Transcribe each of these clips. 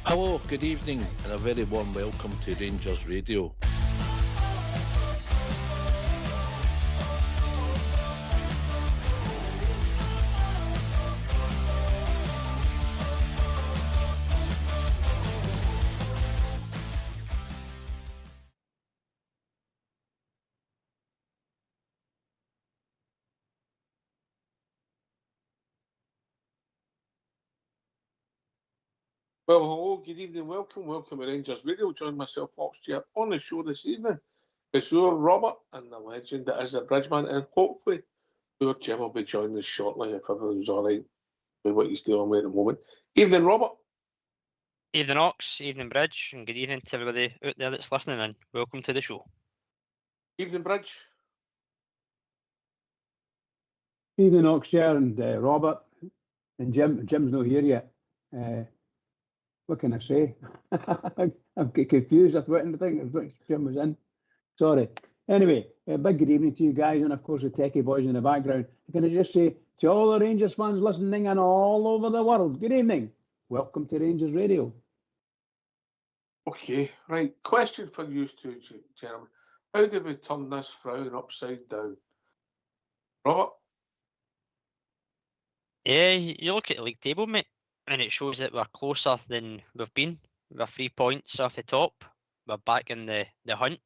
Hello, good evening, and a very warm welcome to Rangers Radio. Well, hello, good evening, welcome to Rangers Radio. Join myself, Foxchair, on the show this evening. It's your Robert and the legend that is the Bridgeman, and hopefully your Jim will be joining us shortly if everything's all right with what he's dealing with at the moment. Evening, Robert. Evening, Ox. Evening, Bridge, and good evening to everybody out there that's listening in. Welcome to the show. Evening, Bridge. Evening, Oxshare and Robert and Jim. Jim's not here yet. What can I say? I'm confused. I think Jim was in. Sorry. Anyway, a big good evening to you guys, and of course the techie boys in the background. Can I just say to all the Rangers fans listening and all over the world, good evening. Welcome to Rangers Radio. Okay, right. Question for you two, gentlemen. How do we turn this frown upside down? Robert? Yeah, you look at the league table, mate, and it shows that we're closer than we've been. We're 3 points off the top. We're back in the hunt.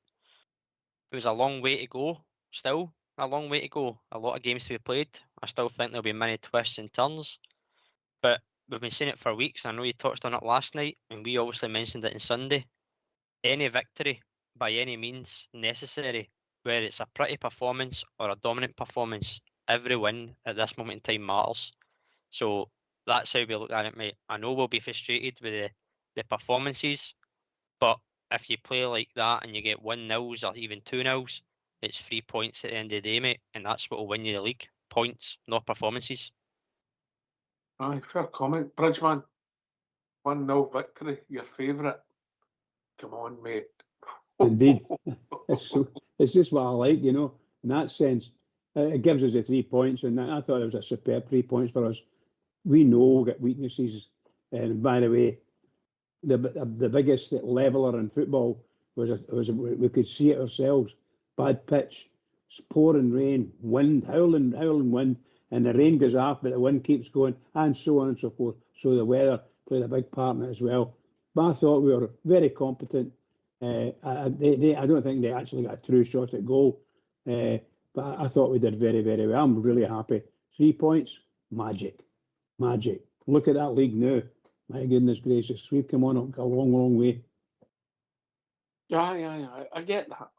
It was a long way to go, still a long way to go. A lot of games to be played. I still think there'll be many twists and turns, but we've been saying it for weeks. I know you touched on it last night, and we obviously mentioned it on Sunday. Any victory, by any means necessary, whether it's a pretty performance or a dominant performance, every win at this moment in time matters. So that's how we look at it, mate. I know we'll be frustrated with the performances, but if you play like that and you get 1-0s or even 2-0s, it's 3 points at the end of the day, mate, and that's what will win you the league. Points, not performances. Aye, fair comment. Bridgeman, 1-0 victory, your favourite. Come on, mate. Indeed. It's just what I like, you know, in that sense. It gives us the 3 points, and I thought it was a superb 3 points for us. We know we've got weaknesses, and by the way, the biggest leveller in football was we could see it ourselves. Bad pitch, pouring rain, wind, howling wind, and the rain goes off, but the wind keeps going, and so on and so forth. So the weather played a big part in it as well. But I thought we were very competent. I don't think they actually got a true shot at goal, but I thought we did very, very well. I'm really happy. 3 points, magic. Look at that league now. My goodness gracious, we've come on a long, long way. Yeah, I get that.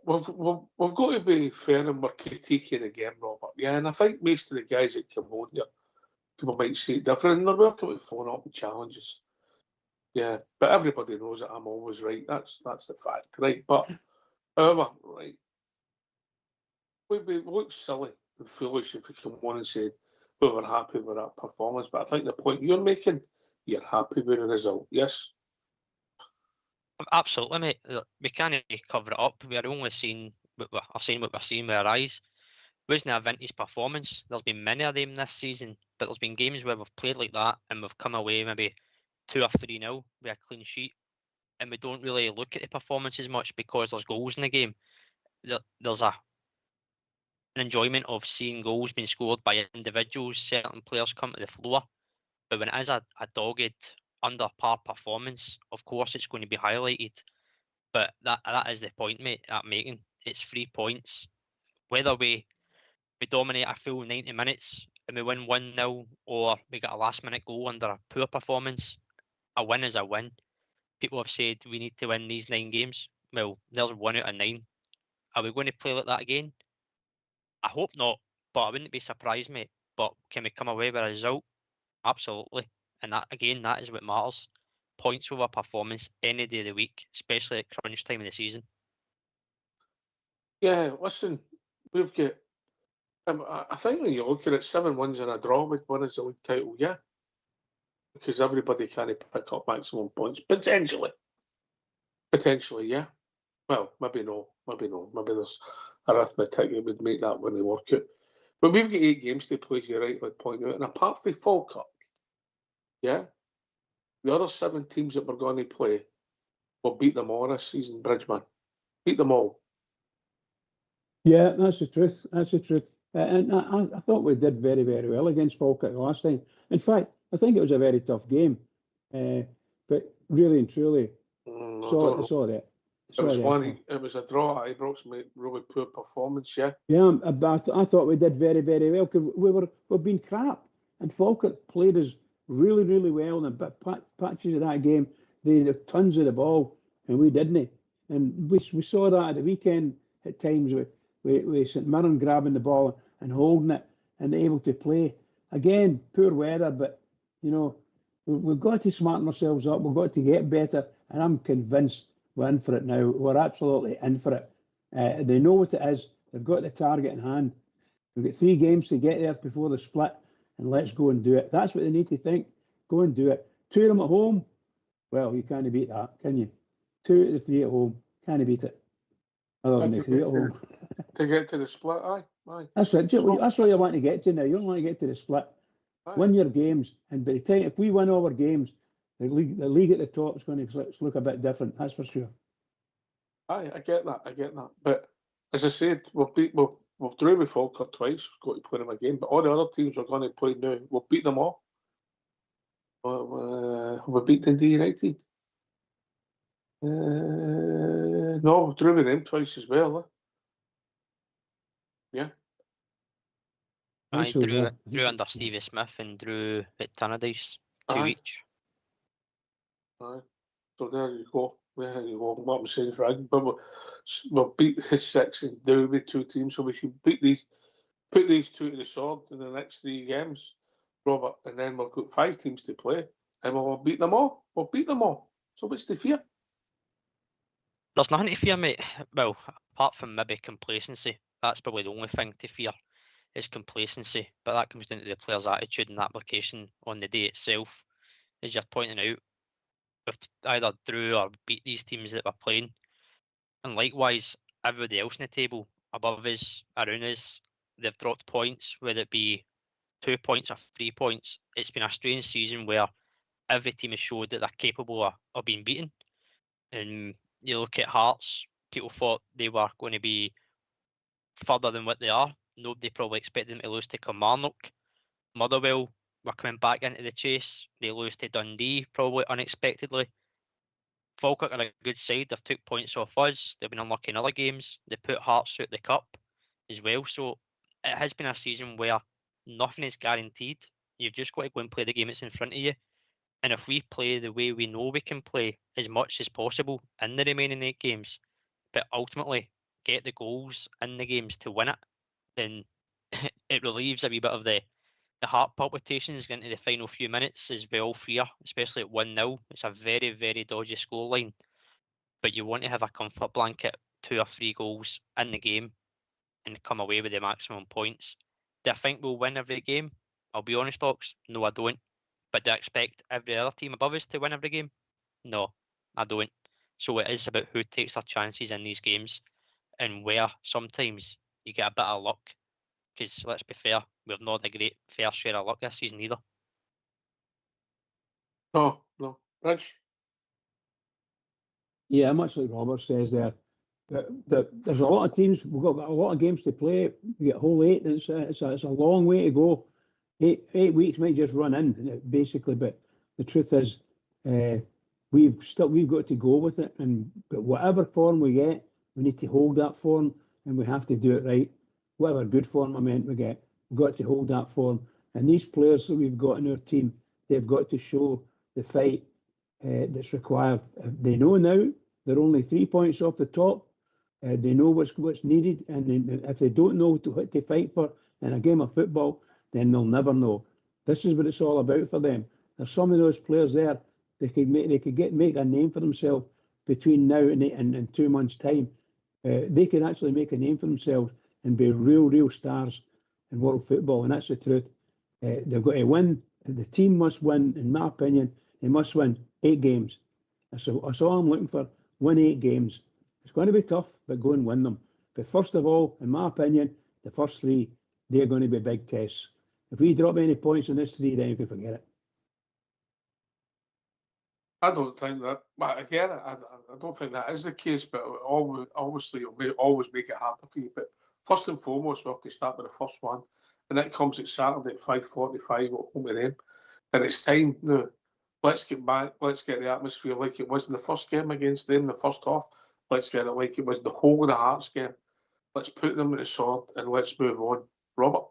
We've got to be fair and we're critiquing again, Robert. Yeah, and I think most of the guys that come on here, people might see it different, and they're welcome to phone up with challenges. Yeah, but everybody knows that I'm always right. That's the fact, right? But however, right, we look silly and foolish if we come on and say we were happy with that performance. But I think the point you're making, you're happy with the result. Yes. Absolutely, mate. We can't cover it up. We're only seeing what we're seeing with our eyes. It wasn't a vintage performance. There's been many of them this season, but there's been games where we've played like that and we've come away maybe 2 or 3-0 with a clean sheet, and we don't really look at the performance as much because there's goals in the game. There's an enjoyment of seeing goals being scored by individuals, certain players come to the floor, but when it is a dogged, under par performance, of course it's going to be highlighted. But that is the point, mate, I'm making. It's 3 points. Whether we dominate a full 90 minutes and we win 1-0, or we get a last minute goal under a poor performance, a win is a win. People have said we need to win these 9 games. Well, there's 1 out of 9. Are we going to play like that again? I hope not, but I wouldn't be surprised, mate. But can we come away with a result? Absolutely. And that is what matters. Points over performance any day of the week, especially at crunch time of the season. Yeah, listen, we've got. I think when you look at it, 7 wins and a draw with one as the league title, yeah, because everybody can't pick up maximum points potentially, yeah. Well, maybe no. Maybe there's arithmetic that would make that when they work out. But we've got 8 games to play, as you rightly point out. And apart from Falkirk, yeah, the other 7 teams that we're going to play will beat them all this season, Bridgeman. Beat them all. Yeah, that's the truth. That's the truth. And I thought we did very, very well against Falkirk last time. In fact, I think it was a very tough game. But really and truly, saw that. It was it was a draw at Ibrox, mate. Really poor performance, yeah. Yeah, but I thought we did very, very well because we've been crap. And Falkirk played us really, really well in patches of that game. They had tons of the ball, and we didn't. And we saw that at the weekend at times with St Mirren grabbing the ball and holding it and able to play. Again, poor weather, but you know, we've got to smarten ourselves up. We've got to get better, and I'm convinced we're in for it now. We're absolutely in for it. They know what it is. They've got the target in hand. We've got 3 games to get there before the split, and let's go and do it. That's what they need to think. Go and do it. 2 of them at home. Well, you can't beat that, can you? 2 out of the 3 at home. Can't beat it. Other than the 3 at home. To get to the split, aye. That's it. That's all you want to get to now. You don't want to get to the split. Aye. Win your games, and by the time if we win all our games, the league at the top is going to look a bit different. That's for sure. Aye, I get that. But as I said, we've drew with Falkirk twice. We've got to play them again. But all the other teams we're going to play now, we'll beat them all. We beat Dundee United. No, we drew with them twice as well. Yeah. I So, drew yeah. under Stevie Smith and drew at Tannadice, 2 Aye. each. Aye. So there you go. What I'm saying, Frank. But we'll beat the 6 and do with 2 teams, so we should put these 2 to the sword in the next 3 games, Robert, and then we've got 5 teams to play, and we'll beat them all. So what's the fear? There's nothing to fear, mate. Well, apart from maybe complacency. That's probably the only thing to fear is complacency. But that comes down to the players' attitude and application on the day itself. As you're pointing out, we've either drew or beat these teams that we're playing. And likewise, everybody else in the table above us, around us, they've dropped points, whether it be 2 points or 3 points. It's been a strange season where every team has showed that they're capable of being beaten. And you look at Hearts, people thought they were going to be further than what they are. Nobody probably expected them to lose to Kilmarnock. Motherwell were coming back into the chase. They lose to Dundee, probably unexpectedly. Falkirk are a good side. They've took points off us. They've been unlucky in other games. They put Hearts out the cup as well. So it has been a season where nothing is guaranteed. You've just got to go and play the game that's in front of you. And if we play the way we know we can play as much as possible in the remaining 8 games, but ultimately get the goals in the games to win it, then it relieves a wee bit of the heart palpitations into the final few minutes, as we all fear, especially at 1-0. It's a very, very dodgy scoreline. But you want to have a comfort blanket, 2 or 3 goals in the game and come away with the maximum points. Do I think we'll win every game? I'll be honest, Ox, no, I don't. But do I expect every other team above us to win every game? No, I don't. So it is about who takes their chances in these games and where sometimes you get a bit of luck. Because let's be fair, we've not had a great fair share of luck this season either. No. Rich? Yeah, much like Robert says there, there's a lot of teams. We've got a lot of games to play. We get whole 8. It's a long way to go. 8 weeks might just run in basically, but the truth is, we've got to go with it. And but whatever form we get, we need to hold that form, and we have to do it right. Whatever good form we get, we've got to hold that form. And these players that we've got in our team, they've got to show the fight that's required. They know now they're only 3 points off the top. They know what's needed, and if they don't know what to fight for in a game of football, then they'll never know. This is what it's all about for them. There's some of those players there. They could make a name for themselves between now and 2 months' time. They could actually make a name for themselves and be real stars in world football, and that's the truth. They've got to win. The team must win, in my opinion. They must win 8 games. That's all I'm looking for. Win 8 games, It's going to be tough, but go and win them. But first of all, in my opinion, the first three, they're going to be big tests. If we drop any points in this three, then you can forget it. I don't think that. But again, I don't think that is the case. But obviously, it'll always make it harder for you. But first and foremost, we have to start with the first one, and that comes at Saturday at 5:45 at home to them. And it's time now. Let's get back. Let's get the atmosphere like it was in the first game against them, the first half. Let's get it like it was the whole of the Hearts game. Let's put them in the sword and let's move on. Robert?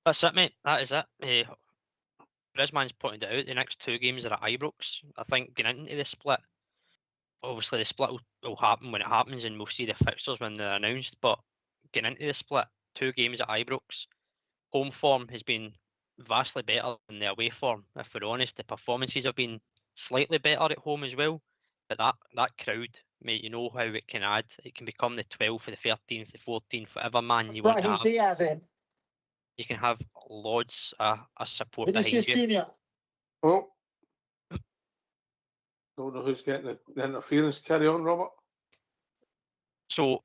That's it, mate. That is it. Brisbane's pointed it out. The next two games are at Ibrox. I think getting into the split, obviously the split will happen when it happens, and we'll see the fixtures when they're announced. But getting into the split, 2 games at Ibrox, home form has been vastly better than the away form. If we're honest, the performances have been slightly better at home as well. But that crowd, mate, you know how it can add. It can become the 12th, the 13th, the 14th, whatever man you want to have. Diaz in. You can have loads of support Vinicius behind you. Junior. Oh. Don't know who's getting the interference. Carry on, Robert. So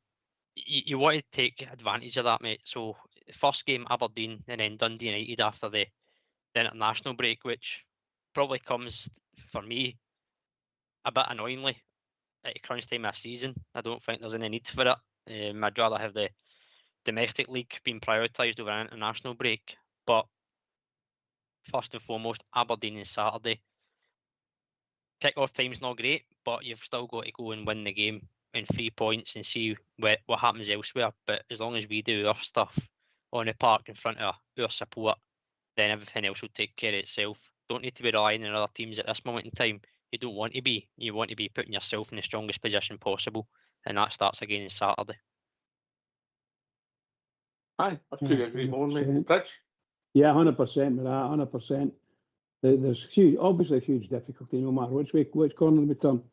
you want to take advantage of that, mate. So first game Aberdeen and then Dundee United after the international break, which probably comes for me a bit annoyingly at crunch time of season. I don't think there's any need for it. I'd rather have the domestic league being prioritised over an international break. But first and foremost, Aberdeen is Saturday. Kick-off time's not great, but you've still got to go and win the game in 3 points and see what happens elsewhere. But as long as we do our stuff on the park in front of our support, then everything else will take care of itself. Don't need to be relying on other teams at this moment in time. You don't want to be. You want to be putting yourself in the strongest position possible, and that starts again on Saturday. Aye, I couldn't agree more, mate. Rich? Yeah, 100% with that, 100%. There's obviously huge difficulty no matter which corner we turn.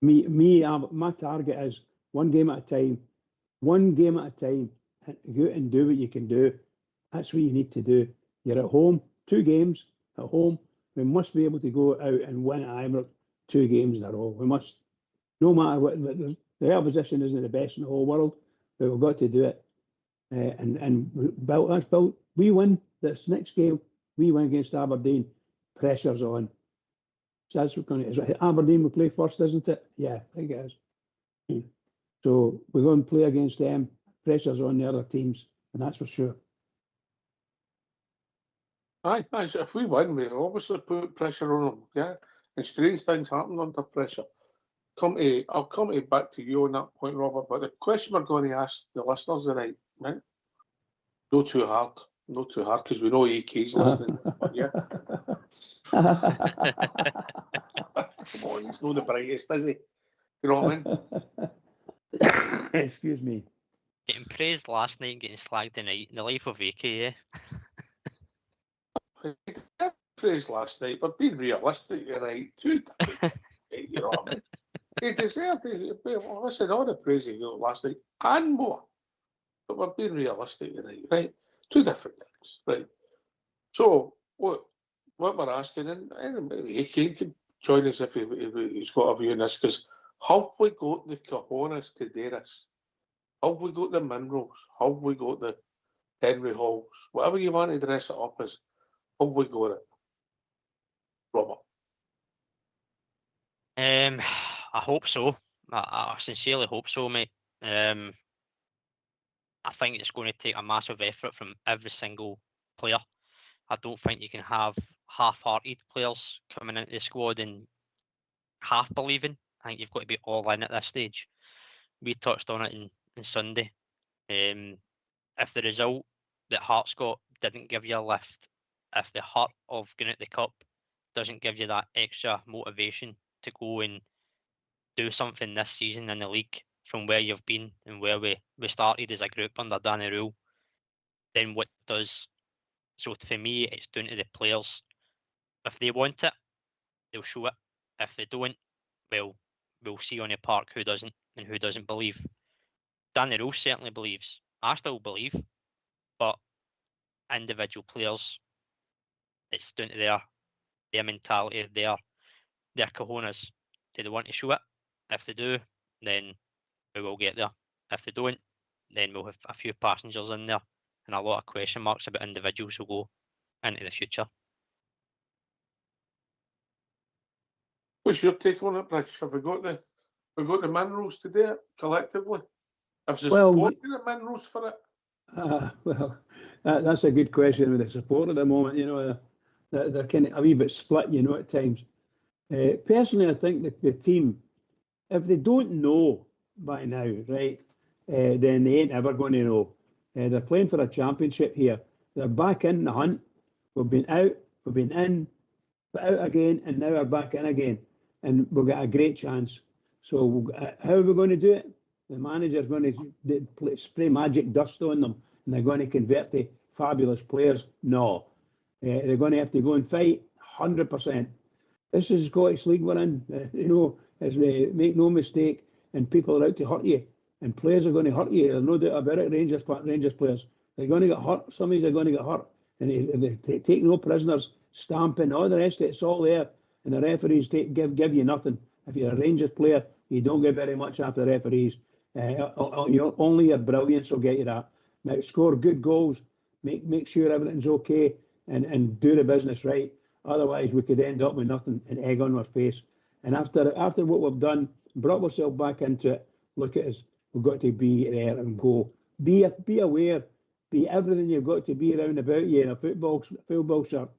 My target is one game at a time. Go out and do what you can do. That's what you need to do. You're at home, 2 games at home. We must be able to go out and win at Ibrox 2 games in a row. We must, no matter what. The opposition isn't the best in the whole world, but we've got to do it. And that's built. We win this next game. We win against Aberdeen. Pressure's on. So that's what going to. Aberdeen will play first, isn't it? Yeah, I think it is. So we're going to play against them. Pressure's on the other teams, and that's for sure. Aye, if we win, we obviously put pressure on them, yeah. And strange things happen under pressure. I'll come back to you on that point, Robert. But the question we're going to ask the listeners tonight, right? No too hard, because we know EK's listening. But yeah, come on, he's not the brightest, is he? You know what I mean? Excuse me. Getting praised last night and getting slagged tonight. The life of AK, yeah. He did praise last night, but being realistic tonight, too. You know what I mean? He deserved it. Listen, all the praise he got last night and more. But we're being realistic tonight, right? 2 different things, right? So, what we're asking, and maybe he can join us if he's got a view on this, because have we got the cojones to do this? Have we got the minerals? Have we got the Henry Halls? Whatever you want to dress it up as, have we got it? Robert? I hope so. I sincerely hope so, mate. I think it's going to take a massive effort from every single player. I don't think you can have half-hearted players coming into the squad and half believing. I think you've got to be all in at this stage. We touched on it in Sunday. If the result that Hearts got didn't give you a lift, if the heart of getting at the cup doesn't give you that extra motivation to go and do something this season in the league from where you've been and where we started as a group under Danny Rule, then what does? So for me, it's down to the players. If they want it, they'll show it. If they don't, well, we'll see on the park who doesn't and who doesn't believe. Danny Rule certainly believes. I still believe, but individual players, it's down to their mentality, their cojones. Do they want to show it? If they do, then we will get there. If they don't, then we'll have a few passengers in there and a lot of question marks about individuals who go into the future. What's your take on it, Bridge? Have we got the minerals to do it collectively? Have the Well, support the minerals for it? Well, that's a good question with the support at the moment. You know, they're kind of a wee bit split, you know, at times. Personally, I think that the team, if they don't know by now, right, then they ain't ever going to know. They're playing for a championship here. They're back in the hunt. We've been out, we've been in, but out again, and now we're back in again. And we've got a great chance. So how are we going to do it? The manager's going to spray magic dust on them, and they're going to convert to fabulous players. No. They're going to have to go and fight 100%. This is Scottish League we're in. You know, make no mistake, and people are out to hurt you, and players are going to hurt you. There's no doubt about it. Rangers players, they're going to get hurt. Some of these are going to get hurt, and they take no prisoners, stamping, all the rest of it. It's all there, and the referees give you nothing. If you're a Rangers player, you don't get very much after the referees. Only your brilliance will get you that. Now, score good goals, make sure everything's okay, and do the business right. Otherwise, we could end up with nothing, an egg on our face. And after what we've done, brought ourselves back into it, look at us. We've got to be there and go. Be aware. Be everything you've got to be around about you in a football shirt,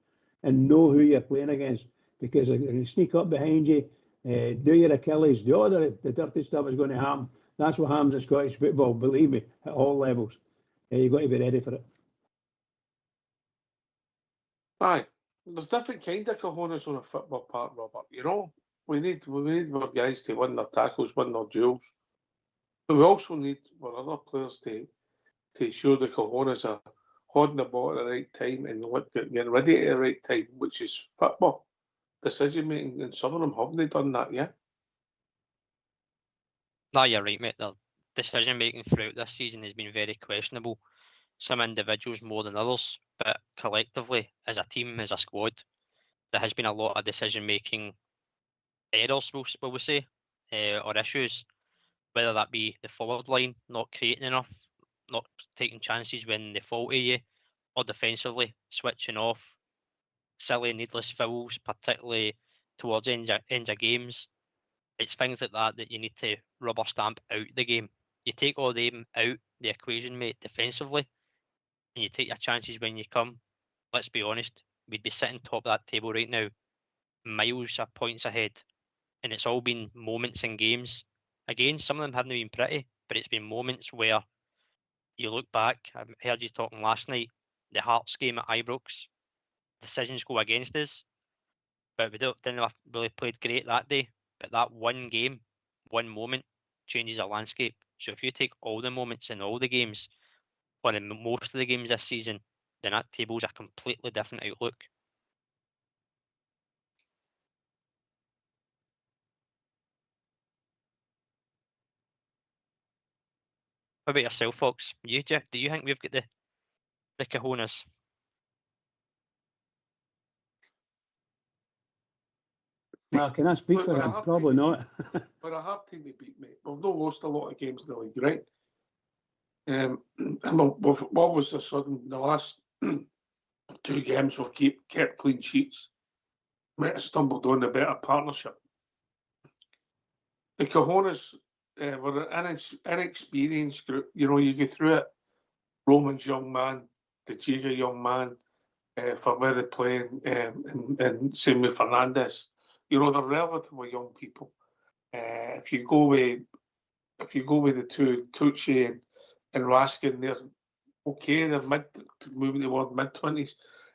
and know who you're playing against. Because they're going to sneak up behind you, do your Achilles, the dirty stuff is going to happen. That's what happens in Scottish football, believe me, at all levels. You've got to be ready for it. Aye. There's different kind of cojones on a football park, Robert. You know, we need our guys to win their tackles, win their duels. But we also need our other players to show the cojones are holding the ball at the right time and getting ready at the right time, which is football decision making. And some of them haven't done that yet. No, you're right, mate. The decision making throughout this season has been very questionable. Some individuals more than others, but collectively, as a team, as a squad, there has been a lot of decision making errors, will we say, or issues, whether that be the forward line not creating enough, not taking chances when they fault you, or defensively switching off, silly needless fouls, particularly towards ends of games. It's things like that you need to rubber stamp out the game. You take all them out the equation, mate, defensively, and you take your chances when you come. Let's be honest, we'd be sitting top of that table right now, miles of points ahead, and it's all been moments in games. Again, some of them haven't been pretty, but it's been moments where you look back. I heard you talking last night, the Hearts game at Ibrox, decisions go against us, but we didn't really played great that day. But that one game, one moment changes a landscape. So if you take all the moments in all the games, or in most of the games this season, then that table's a completely different outlook. What about yourself, Fox? Do you think we've got the cojones? Well, can I speak for him? Probably not. We're a hard team to beat, mate. We've not lost a lot of games in the league, right? What was the sudden? The last 2 games we've kept clean sheets. Might have stumbled on a better partnership. The cojones were an inexperienced group. You know, you go through it. Roman's young man, the Jiga young man, for where they're playing, and same with Fernandez. You know, they're relatively young people. If you go with the two Tucci and Raskin, they're okay. They're moving toward mid-20s.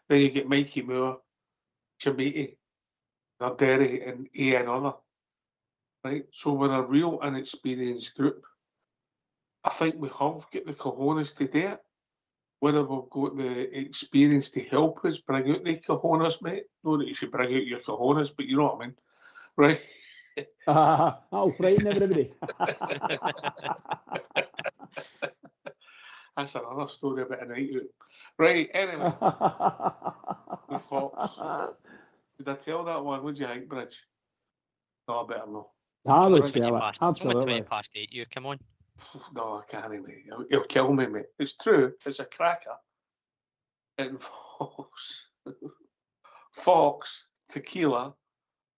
Then you get Mikey Moore, Chamiti, Narderi, and Ian Other. Right, so we're a real inexperienced group. I think we have got the cojones to do it. Whether we've got the experience to help us bring out the cojones, mate. Not that you should bring out your cojones, but you know what I mean, right? That'll frighten everybody. That's another story about a night out. Right, anyway, with Fox. Did I tell that one? What do you think, Bridge? No, I better not. I It's would only 20 sell it, past. It's only 20 absolutely. past 8. You come on. No, I can't, mate. He'll kill me, mate. It's true. It's a cracker. It involves Fox, tequila,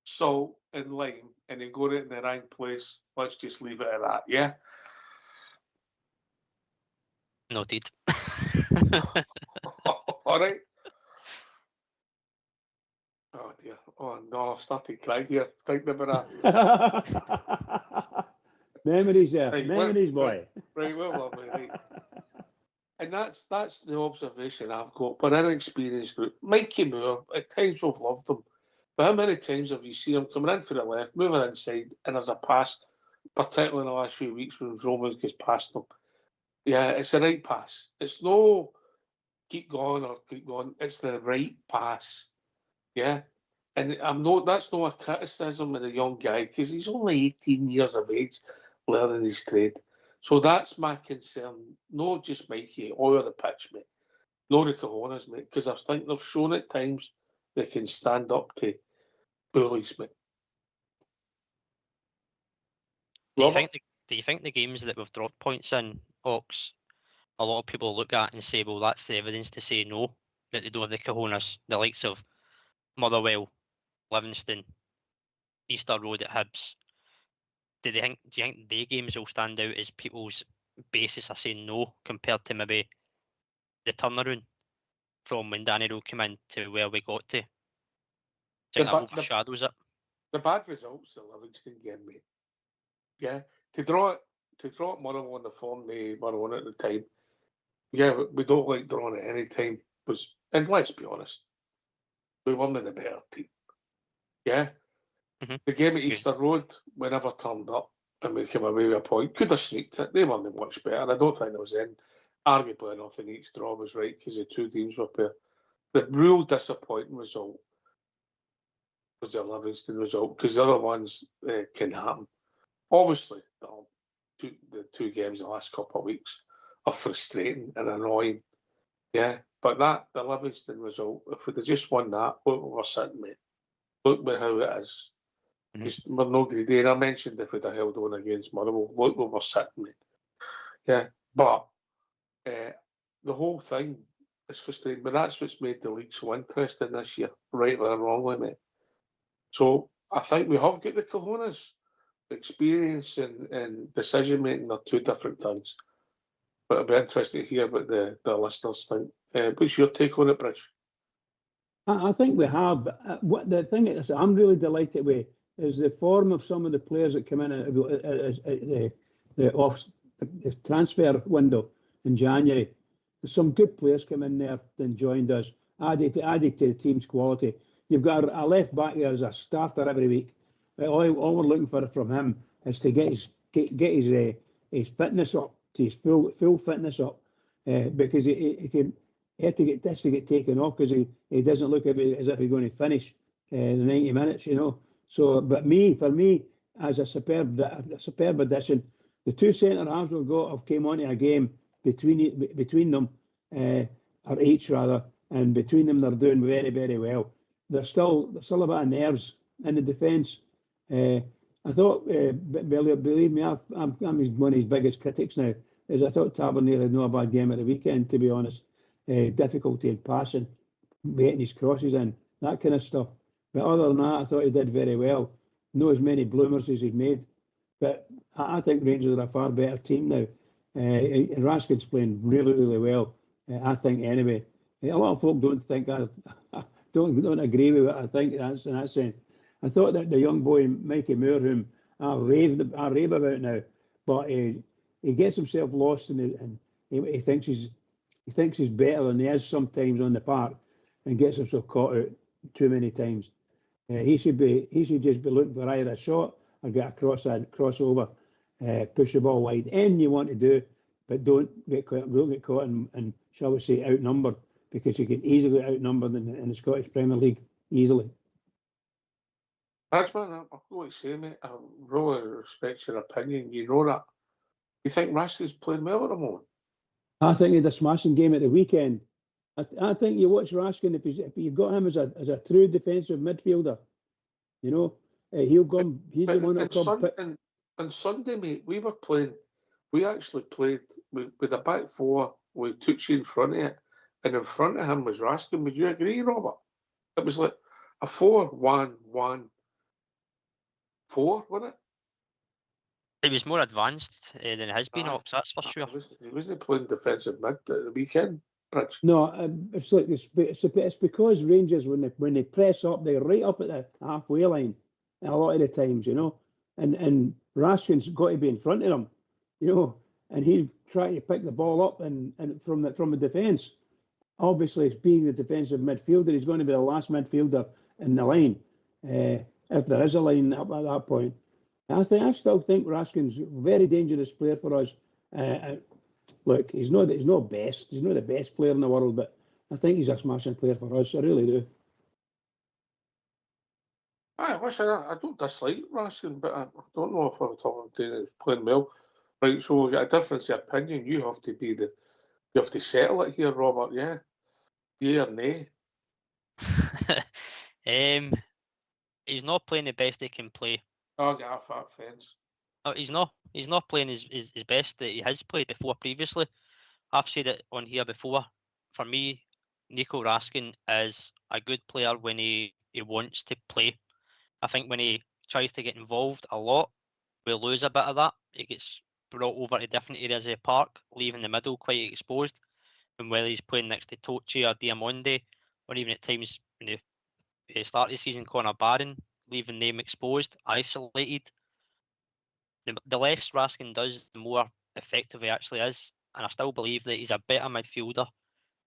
salt, and lime, and then go it in the right place. Let's just leave it at that, yeah? Noted. All right. Oh dear. Oh no, I've started crying here. Thinking about that. Memories, yeah. Right, Memories, boy. Right, well, right. And that's the observation I've got. But inexperienced group. Mikey Moore, at times we've loved him. But how many times have you seen him coming in for the left, moving inside, and there's a pass, particularly in the last few weeks when Romans gets past him? Yeah, it's the right pass. It's no keep going or keep going. It's the right pass. Yeah. And that's not a criticism of the young guy because he's only 18 years of age learning his trade. So that's my concern. Not just Mikey, all of the pitch, mate. No the cojones, mate, because I think they've shown at times they can stand up to bullies, mate. Do you Robert? think the games that we've dropped points in, Ox, a lot of people look at and say, well, that's the evidence to say no, that they don't have the cojones, the likes of Motherwell, Livingston, Easter Road at Hibs. Do you think their games will stand out as people's basis of saying no compared to maybe the turnaround from when Danny Rowe came in to where we got to? Do you think that overshadows it? The bad results the Livingston game, mate. Yeah. To draw at Motherwell on the form they were on at the time. Yeah, we don't like drawing at any time. And let's be honest, we weren't the better team. Yeah. Mhm. The game at Easter Road, we never turned up and we came away with a point. Could have sneaked it. They weren't much better. I don't think there was any. Arguably, nothing each draw was right because the two teams were there. The real disappointing result was the Livingston result because the other ones can happen. Obviously, the two games the last couple of weeks are frustrating and annoying. Yeah, but the Livingston result, if we'd have just won that, look where we're sitting, mate. Look at how it is. We're no greedy. And I mentioned if we'd have held on against Motherwell, look where we're sitting, mate. Yeah, but the whole thing is frustrating. But that's what's made the league so interesting this year, rightly or wrongly, mate. So I think we have got the cojones. Experience and decision making are two different things. But it'll be interesting to hear what the listeners think. What's your take on it, Bridge? I think we have. But what the thing is, I'm really delighted with is the form of some of the players that come in at the transfer window in January. There's some good players come in there and joined us, added to the team's quality. You've got a left back here as a starter every week. All we're looking for from him is to get his fitness up, to his full fitness up, because he had to get this to get taken off because he doesn't look as if he's going to finish the 90 minutes, you know. So, but for me, as a superb addition, the two centre halves we've got have came onto a game between them, or each rather, and between them they're doing very, very well. There's still a bit of nerves in the defence. I thought, believe me, I'm one of his biggest critics now. Is I thought Tavernier had no a bad game at the weekend, to be honest. Difficulty in passing, getting his crosses in, that kind of stuff. But other than that, I thought he did very well. Not as many bloomers as he'd made, but I think Rangers are a far better team now. Raskin's playing really, really well. I think anyway. A lot of folk don't think I don't agree with what I think in that sense. I thought that the young boy Mikey Moore, whom I rave about now, but he gets himself lost and he thinks he's better than he is sometimes on the park, and gets himself caught out too many times. He should just be looking for either a shot or get a crossover, push the ball wide. Anything you want to do, but don't get caught and shall we say outnumbered, because you can easily get outnumbered in the Scottish Premier League easily. Thanks, man. I've got to say, mate, I really respect your opinion. You know that. You think Raskin's playing well at the moment? I think he had a smashing game at the weekend. I think you watch Raskin, if you've got him as a true defensive midfielder, you know, he'll go. He's the one that'll come. And Sunday, mate, we actually played with a back four with Tucci in front of it, and in front of him was Raskin. Would you agree, Robert? It was like a 4-1-1-4, wasn't it? It was more advanced than it has been, Ox, that's for sure. He wasn't playing defensive mid at the weekend, Pritch. No, it's like it's because Rangers, when they press up, they're right up at the halfway line a lot of the times, you know. And Raskin's got to be in front of them, you know, and he's trying to pick the ball up and from the defence. Obviously, being the defensive midfielder, he's going to be the last midfielder in the line, if there is a line up at that point. I still think Raskin's a very dangerous player for us. Look, he's not best. He's not the best player in the world, but I think he's a smashing player for us. I really do. I don't dislike Raskin, but I don't know if I'm talking to he's playing well. Right, so we've got a difference of opinion. You have to settle it here, Robert. Yeah, yeah or nay? He's not playing the best he can play. Oh, get off that fence. No, he's not. He's not playing his best that he has played before previously. I've said it on here before. For me, Nico Raskin is a good player when he wants to play. I think when he tries to get involved a lot, we lose a bit of that. He gets brought over to different areas of the park, leaving the middle quite exposed. And whether he's playing next to Tochi or Diamonde, or even at times when he started the season, Connor Barron, leaving them exposed, isolated. The less Raskin does, the more effective he actually is. And I still believe that he's a better midfielder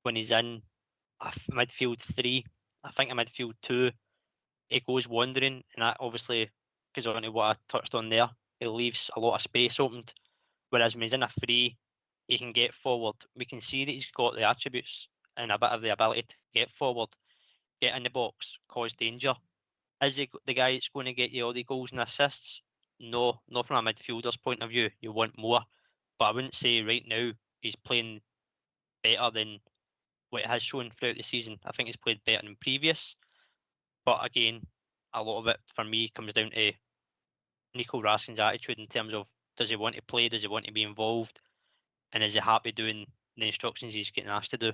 when he's in a midfield 3. I think a midfield 2, he goes wandering, and that obviously goes on to what I touched on there. He leaves a lot of space opened. Whereas when he's in a 3, he can get forward. We can see that he's got the attributes and a bit of the ability to get forward, get in the box, cause danger. Is he the guy that's going to get you all the goals and assists? No, not from a midfielder's point of view. You want more. But I wouldn't say right now he's playing better than what it has shown throughout the season. I think he's played better than previous. But again, a lot of it for me comes down to Nico Raskin's attitude in terms of, does he want to play? Does he want to be involved? And is he happy doing the instructions he's getting asked to do?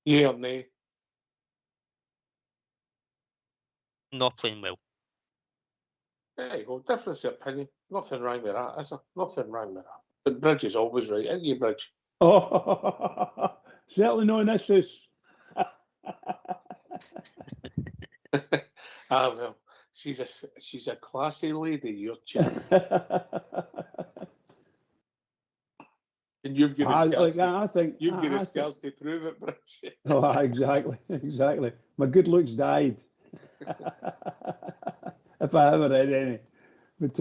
Yeah or nay? Not playing well. There you go. Difference of opinion. Nothing wrong with that, is there? Nothing wrong with that. But Bridge is always right, isn't you, Bridge? Oh, certainly no in this house. Well, she's a classy lady, your chick. And you've got the skills to prove it, Bridge. Oh, exactly. My good looks died. If I ever had any. But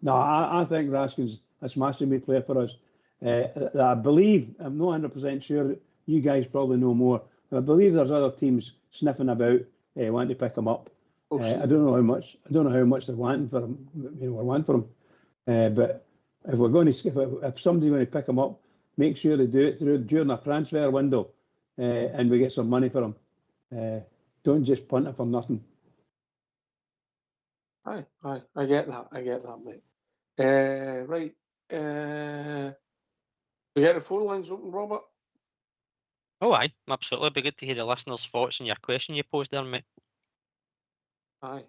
no, I think Raskin's a smashing player for us. I believe, I'm not 100% sure, you guys probably know more, but I believe there's other teams sniffing about wanting to pick him up. I don't know how much they're wanting for him. We're wanting for him. But if we're going to, if somebody's going to pick him up, make sure they do it during a transfer window, and we get some money for him. Don't just punt it for nothing. Aye, I get that, mate. Right. We get the phone lines open, Robert. Oh, aye, absolutely. It'd be good to hear the listeners' thoughts on your question you posed there, mate. Aye.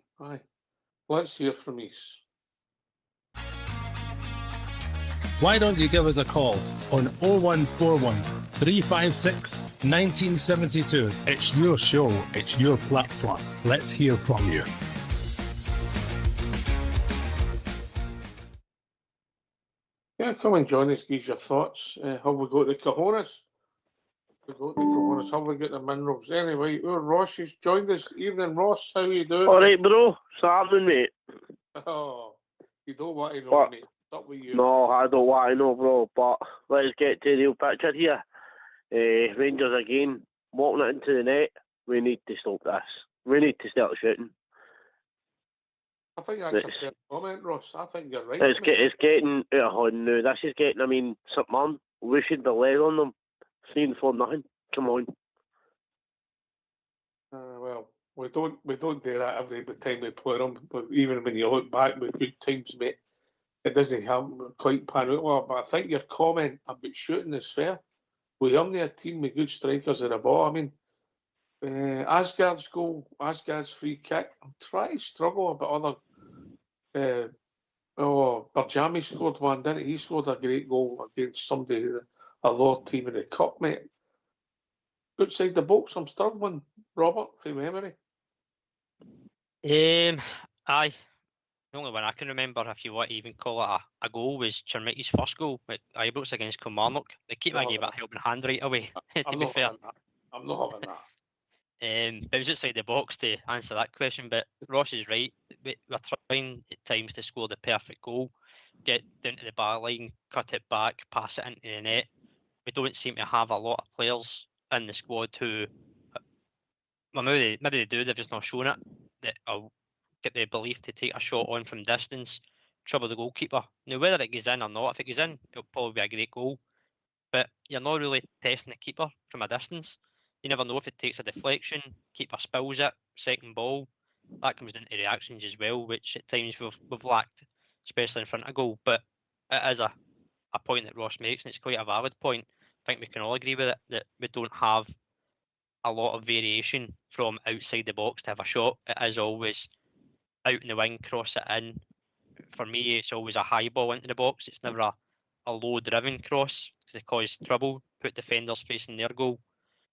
Let's hear from East. Why don't you give us a call on 0141 356 1972? It's your show, it's your platform. Let's hear from you. Yeah, come and join us, give your thoughts. Have we got the cojones? Have we got the minerals? Anyway, Ross has joined us. Evening, Ross. How you doing? All right, bro. What's happening, mate? Oh, you don't want to know, mate. What's up with you? No, I don't want to know, bro. But let's get to the real picture here. Rangers again, walking it into the net. We need to stop this. We need to start shooting. I think that's a fair comment, Ross. I think you're right. It's getting out of hand now. This is getting, St. Man, we should be led on them. 3-4-0. Come on. Well, We don't do that every time we play them. But even when you look back with good teams, mate, it doesn't help quite pan out well. But I think your comment about shooting is fair. We only a team with good strikers at the ball. I mean, Asgard's goal, Asgard's free kick. I'm trying to struggle a bit other. Barjami scored one, didn't he? He scored a great goal against somebody, a lower team in the cup, mate. Outside the box, I'm struggling, Robert, from memory. Aye. The only one I can remember, if you want to even call it a goal, was Chermicky's first goal at Ibrox against Kilmarnock. The keeper gave it a helping hand right away, to be fair. I'm not having that. But it was outside the box to answer that question. But Ross is right. We're trying at times to score the perfect goal, get down to the bar line, cut it back, pass it into the net. We don't seem to have a lot of players in the squad who, well, maybe they do, they've just not shown it, that get the belief to take a shot on from distance, trouble the goalkeeper. Now, whether it goes in or not, if it goes in, it'll probably be a great goal. But you're not really testing the keeper from a distance. You never know if it takes a deflection, keeper spills it, second ball. That comes down to reactions as well, which at times we've lacked, especially in front of goal. But it is a point that Ross makes, and it's quite a valid point. I think we can all agree with it, that we don't have a lot of variation from outside the box to have a shot. It is always out in the wing, cross it in. For me, it's always a high ball into the box. It's never a low-driven cross because it causes trouble, put defenders facing their goal.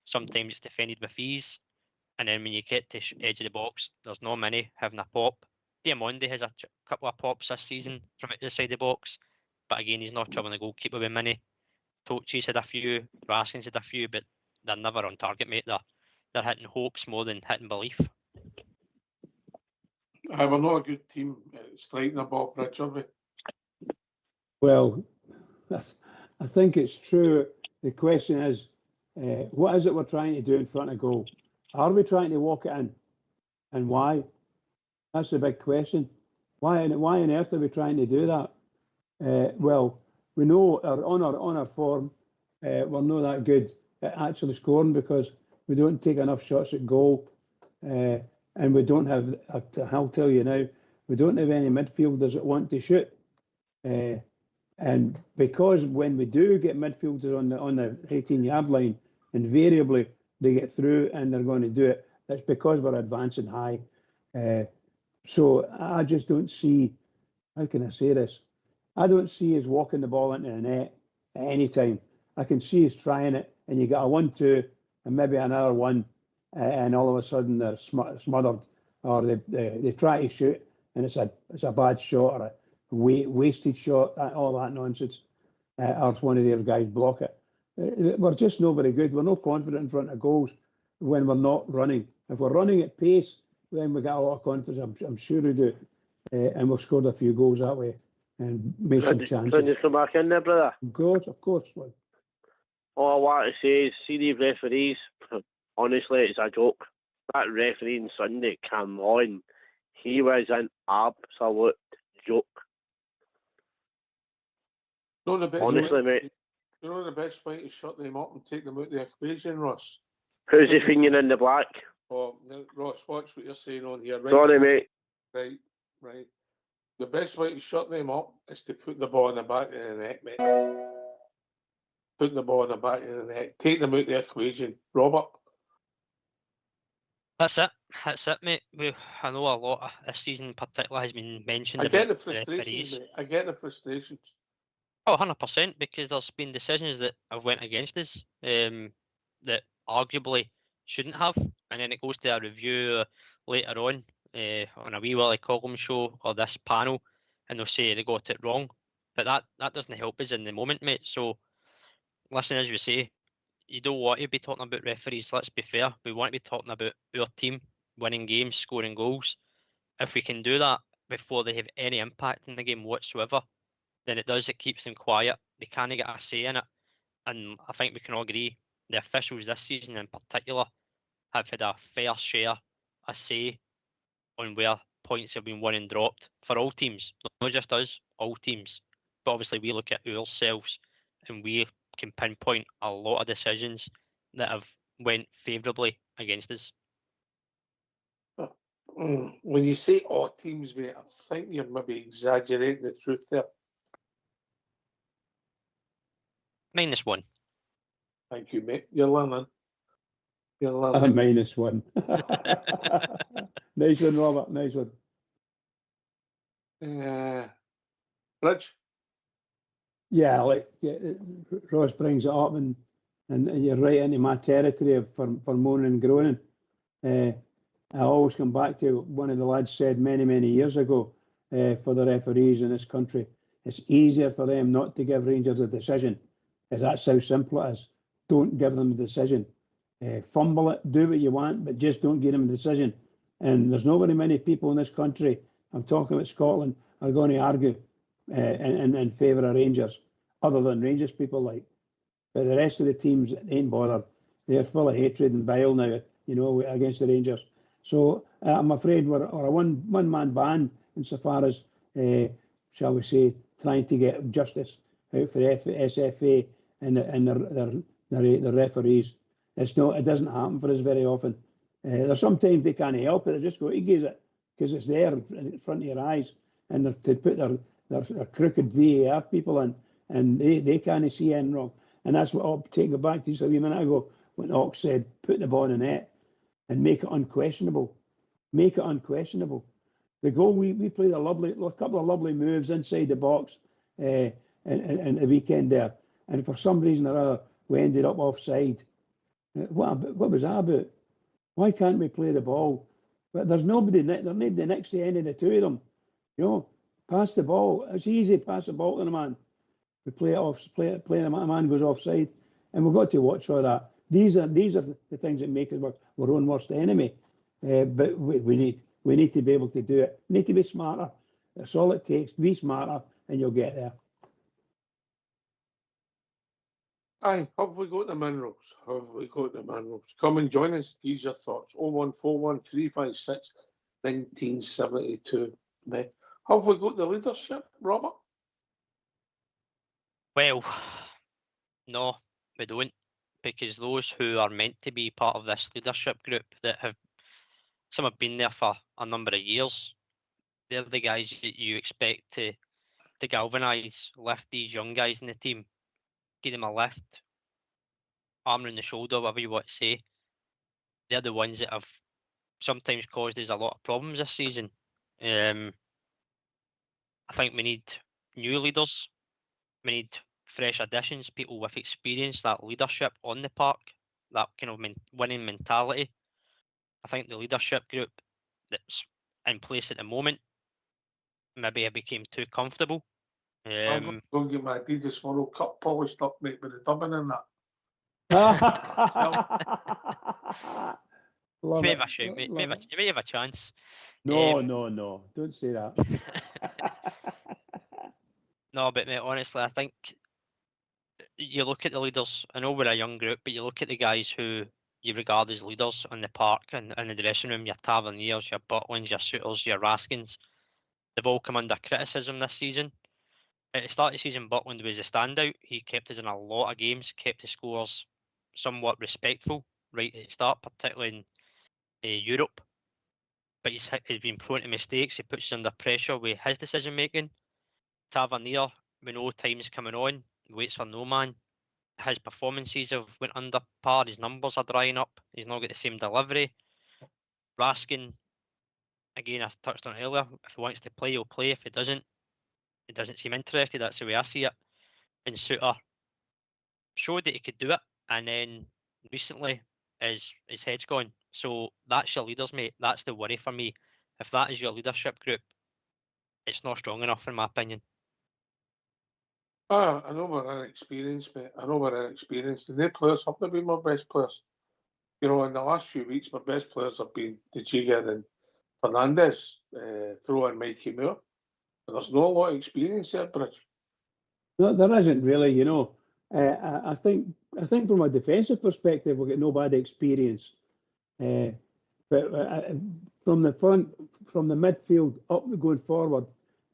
Sometimes it's defended with ease. And then when you get to edge of the box, there's not many having a pop. Diamondi has a couple of pops this season from outside the box. But again, he's not troubling the goalkeeper with many. Tochi's had a few, Raskin's had a few, but they're never on target, mate. They're hitting hopes more than hitting belief. We're not a good team striking the ball, Rich, are we? Well, I think it's true. The question is, what is it we're trying to do in front of goal? Are we trying to walk it in? And why? That's the big question. Why on earth are we trying to do that? Well, we know on our form, we're not that good at actually scoring because we don't take enough shots at goal. And we don't have, I'll tell you now, we don't have any midfielders that want to shoot. And because when we do get midfielders on the 18-yard line, invariably they get through and they're going to do it. That's because we're advancing high. So I just don't see, how can I say this? I don't see us walking the ball into the net at any time. I can see us trying it, and you get a 1-2 and maybe another one, and all of a sudden they're smothered, or they try to shoot and it's a bad shot or a wasted shot, all that nonsense, or one of their guys block it. We're just not very good. We're not confident in front of goals when we're not running. If we're running at pace, then we get a lot of confidence. I'm sure we do, and we've scored a few goals that way and made some chances. Can you come back in there, brother? Of course. All I want to say is, see these referees. Honestly, it's a joke. That referee on Sunday, come on, he was an absolute joke. Honestly, mate. You know the best way to shut them up and take them out of the equation, Ross? Who's the Fenian in the black? Oh, no, Ross, watch what you're saying on here. Right? Sorry, mate. Right. The best way to shut them up is to put the ball in the back of the net, mate. Put the ball in the back of the net. Take them out of the equation. Robert? That's it, mate. I know a lot of this season in particular has been mentioned. I get the about frustrations, mate. I get the frustrations. Oh, 100%, because there's been decisions that have went against us that arguably shouldn't have, and then it goes to a review later on a wee Willie column show or this panel, and they'll say they got it wrong, but that doesn't help us in the moment, mate. So listen, as we say, you don't want to be talking about referees. Let's be fair. We want to be talking about our team winning games, scoring goals. If we can do that before they have any impact in the game whatsoever, then it keeps them quiet. They can't get a say in it. And I think we can all agree the officials this season in particular have had a fair share, a say on where points have been won and dropped for all teams, not just us, all teams. But obviously we look at ourselves and we can pinpoint a lot of decisions that have went favourably against us. When you say all teams, mate, I think you're maybe exaggerating the truth there. -1. Thank you, mate. You're learning. You're learning. -1. Nice one, Robert. Nice one. Rich? Yeah, Ross brings it up, and you're right into my territory for moaning and groaning. I always come back to one of the lads said many years ago, for the referees in this country, it's easier for them not to give Rangers a decision, as that's how simple it is. Don't give them a decision. Fumble it, do what you want, but just don't give them a decision. And there's not very many people in this country, I'm talking about Scotland, are going to argue in favour of Rangers, other than Rangers people like. But the rest of the teams ain't bothered. They're full of hatred and bile now, against the Rangers. So I'm afraid we're a one-man band insofar as, shall we say, trying to get justice out for the SFA and the referees. It doesn't happen for us very often. There's sometimes they can't help it. They just go, "He it," because it's there in front of your eyes, and they put their crooked VAR people in, and they can't see anything wrong. And that's what I'll take it back to just a wee minute ago when Ox said, "Put the ball in the net and make it unquestionable." Make it unquestionable. The goal we played a couple of lovely moves inside the box in the weekend there, and for some reason or other we ended up offside. What was that about? Why can't we play the ball? But there's nobody next to any of the two of them. Pass the ball. It's easy. Pass the ball to the man. We play it off. Play the man goes offside, and we've got to watch all that. These are the things that make us our own worst enemy. But we need to be able to do it. We need to be smarter. That's all it takes. Be smarter, and you'll get there. Aye, have we got the minerals? Have we got the minerals? Come and join us. These are your thoughts. 0141 356 1972. Have we got the leadership, Robert? Well, no, we don't, because those who are meant to be part of this leadership group some have been there for a number of years. They're the guys that you expect to galvanise, lift these young guys in the team, give them a lift, arm around the shoulder, whatever you want to say. They're the ones that have sometimes caused us a lot of problems this season. I think we need new leaders. We need fresh additions, people with experience, that leadership on the park, that kind of winning mentality. I think the leadership group that's in place at the moment, maybe I became too comfortable. I'm going to get my Adidas World Cup polished up, mate, with the dubbing and that. Maybe have a shout, mate. You may have a chance. No, don't say that. No, but mate, honestly, I think you look at the leaders. I know we're a young group, but you look at the guys who you regard as leaders on the park and in the dressing room, your Taverniers, your Butlins, your Souters, your Raskins. They've all come under criticism this season. At the start of the season, Butland was a standout. He kept us in a lot of games, kept the scores somewhat respectful right at the start, particularly in Europe. But he's been prone to mistakes. He puts us under pressure with his decision making. Tavernier, we know time's coming on, waits for no man. His performances have went under par. His numbers are drying up. He's not got the same delivery. Raskin, again, I touched on it earlier. If he wants to play, he'll play. If he doesn't seem interested. That's the way I see it. And Suter showed that he could do it, and then recently his head's gone. So that's your leaders, mate. That's the worry for me. If that is your leadership group, it's not strong enough, in my opinion. I know we're inexperienced, mate. I know we're inexperienced. And the players have to be my best players. In the last few weeks, my best players have been De Giga and Fernandez, throw in Mikey Moore. And there's not a lot of experience there, Bridge. No, there isn't really, I think from a defensive perspective, we've got no bad experience. But from the front, from the midfield up going forward,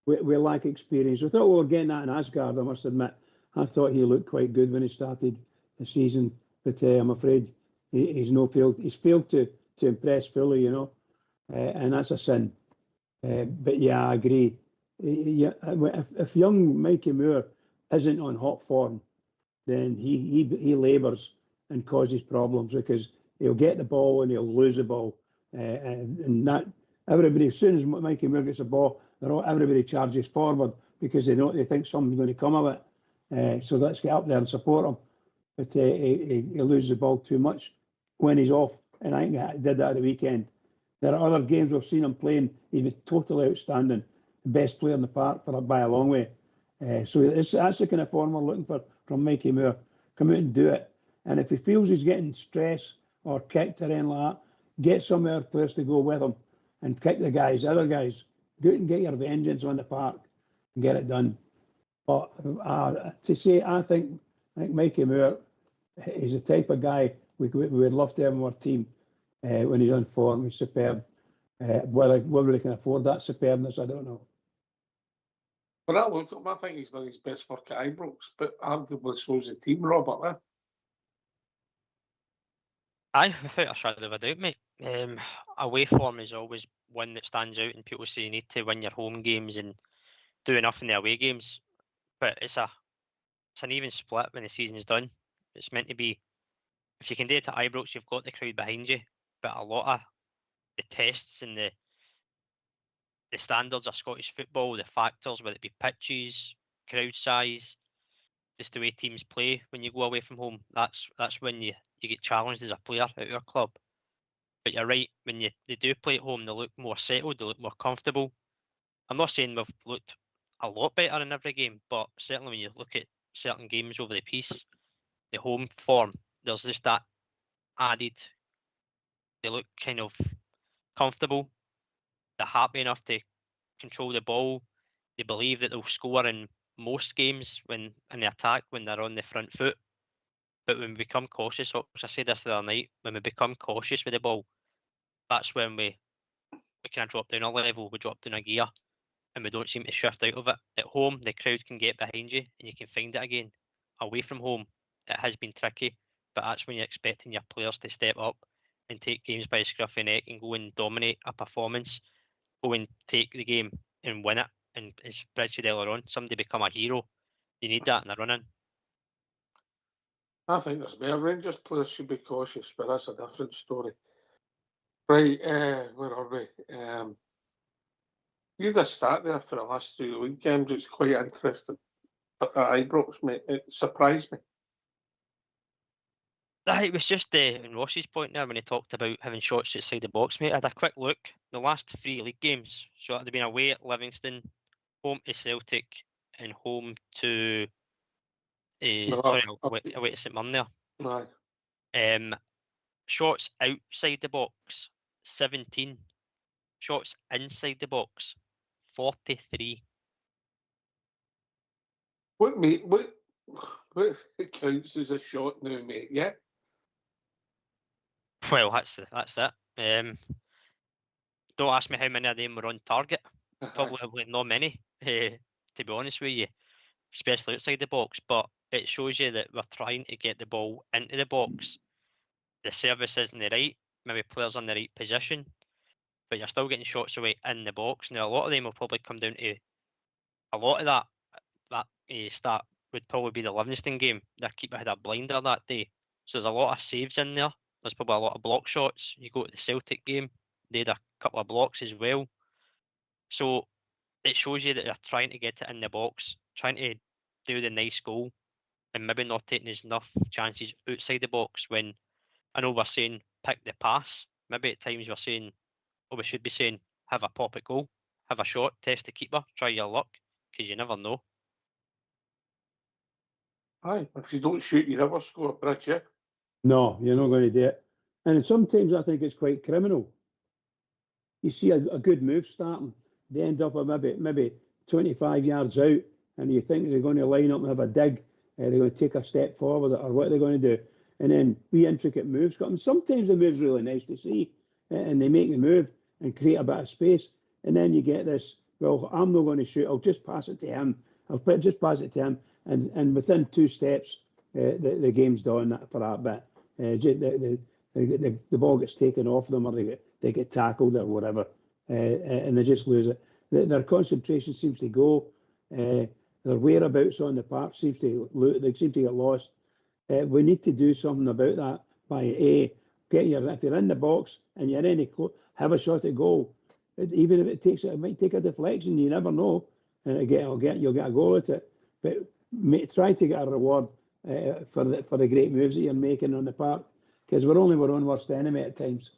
we lack experience. We thought we were getting that in Asgard, I must admit. I thought he looked quite good when he started the season, but I'm afraid he's failed to impress fully, and that's a sin. But yeah, I agree. Yeah, if young Mikey Moore isn't on hot form, then he labours and causes problems because he'll get the ball and he'll lose the ball, and that everybody as soon as Mikey Moore gets the ball, everybody charges forward because they think something's going to come of it. So let's get up there and support him. But he loses the ball too much when he's off, and I think he did that at the weekend. There are other games we've seen him playing. He's been totally outstanding, the best player in the park by a long way. So that's the kind of form we're looking for from Mikey Moore. Come out and do it. And if he feels he's getting stress or kicked or anything like that, get some other players to go with him and kick the other guys. Go out and get your vengeance on the park and get it done. But to say, I think Mikey Moore is the type of guy we would love to have on our team when he's on form. He's superb. Whether they can afford that superbness, I don't know. When I look at him, I think he's done his best work at Ibrox, but arguably so's the team, Robert. Aye, without a shadow of a doubt, mate. Away form is always one that stands out, and people say you need to win your home games and do enough in the away games. But it's an even split when the season's done. It's meant to be, if you can do it at Ibrox, you've got the crowd behind you. But a lot of the tests and the standards of Scottish football, the factors, whether it be pitches, crowd size, just the way teams play when you go away from home, that's when you get challenged as a player at your club. But you're right, when they do play at home, they look more settled, they look more comfortable. I'm not saying we've looked a lot better in every game, but certainly when you look at certain games over the piece, the home form, there's just that added, they look kind of comfortable, they're happy enough to control the ball, they believe that they'll score in most games when in the attack when they're on the front foot. But when we become cautious, I said this the other night, when we become cautious with the ball, that's when we kind of drop down a level, we drop down a gear, and we don't seem to shift out of it. At home, the crowd can get behind you, and you can find it again. Away from home, it has been tricky, but that's when you're expecting your players to step up and take games by the scruff of the neck and go and dominate a performance, go and take the game and win it. And as Brad said earlier on, somebody become a hero. You need that in the running. I think there's more Rangers players should be cautious, but that's a different story. Right, where are we? You had a start there for the last 2 league games. It's quite interesting. At Ibrox, mate, it surprised me. It was just in Ross's point there when he talked about having shots outside the box, mate. I had a quick look. The last 3 league games, so it had been away at Livingston, home to Celtic, and home to away to St Mirren there. Aye. Shots outside the box, 17. Shots inside the box, 43. What counts as a shot now, mate? Yeah. Well, that's it. Don't ask me how many of them were on target. Probably not many, to be honest with you, especially outside the box. But it shows you that we're trying to get the ball into the box. The service isn't the right, maybe players in the right position, but you're still getting shots away in the box. Now, a lot of them will probably come down to a lot of that start would probably be the Livingston game. Their keeper had a blinder that day. So there's a lot of saves in there. There's probably a lot of block shots. You go to the Celtic game, they had a couple of blocks as well. So it shows you that they're trying to get it in the box, trying to do the nice goal, and maybe not taking enough chances outside the box when I know we're saying pick the pass. Maybe at times we're saying, or we should be saying, have a pop at goal, have a shot, test the keeper, try your luck, because you never know. Aye, if you don't shoot, you never score a bridge, yeah? No, you're not going to do it. And sometimes I think it's quite criminal. You see a good move starting, they end up at maybe 25 yards out, and you think they're going to line up and have a dig, they're going to take a step forward, or what they're going to do. And then wee intricate moves come. Sometimes the move's really nice to see, and they make the move and create a bit of space. And then you get this, well, I'm not going to shoot, I'll just pass it to him. Just pass it to him. And within 2 steps, the game's done for that bit. The ball gets taken off them, or they they get tackled or whatever, and they just lose it. Their concentration seems to go. Their whereabouts on the park seems to they seem to get lost. We need to do something about that by if you're in the box and you're any have a shot at goal. Even if it might take a deflection, you never know. And you'll get a goal at it. But try to get a reward for the great moves that you're making on the park, because we're only our own worst enemy at times.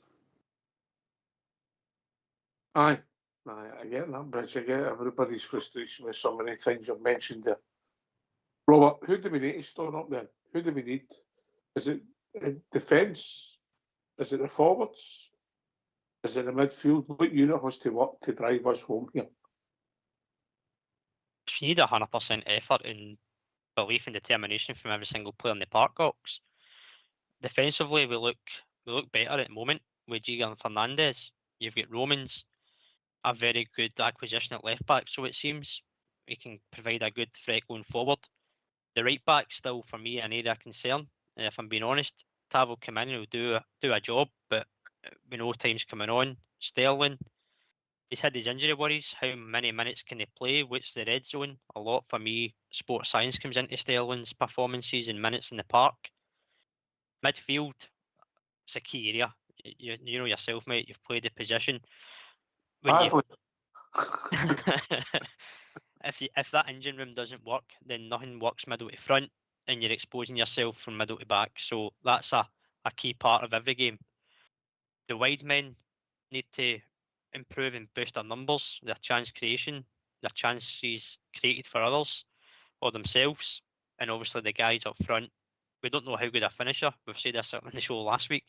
Aye, I get that, Bridge. I get everybody's frustration with so many things you've mentioned there. Robert, who do we need to stone up then? Who do we need? Is it defence? Is it the forwards? Is it the midfield? What unit has to work to drive us home here? You need 100% effort and belief and determination from every single player in the park, Ox. Defensively, we look better at the moment with Giga and Fernandez. You've got Romans, a very good acquisition at left back, so it seems he can provide a good threat going forward. The right back still for me an area of concern. If I'm being honest, Tav will come in and will do a job, but we know time's coming on. Sterling, he's had his injury worries. How many minutes can he play? What's the red zone? A lot for me. Sports science comes into Sterling's performances and minutes in the park. Midfield, it's a key area. You know yourself, mate. You've played the position. Badly. If that engine room doesn't work, then nothing works middle to front, and you're exposing yourself from middle to back. So that's a key part of every game. The wide men need to improve and boost their numbers, their chance creation, their chances created for others or themselves, and obviously the guys up front. We don't know how good a finisher. We've said this on the show last week.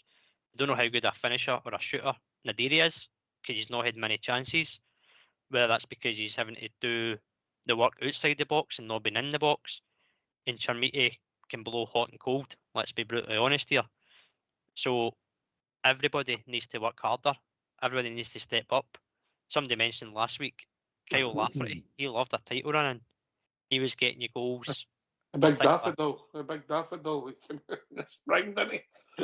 We don't know how good a finisher or a shooter Nadiri is, because he's not had many chances. Whether that's because he's having to do the work outside the box and not being in the box. And Chermiti can blow hot and cold. Let's be brutally honest here. So everybody needs to work harder. Everybody needs to step up. Somebody mentioned last week, Kyle Lafferty. He loved a title running. He was getting you goals. A big daffodil. He came in the spring, didn't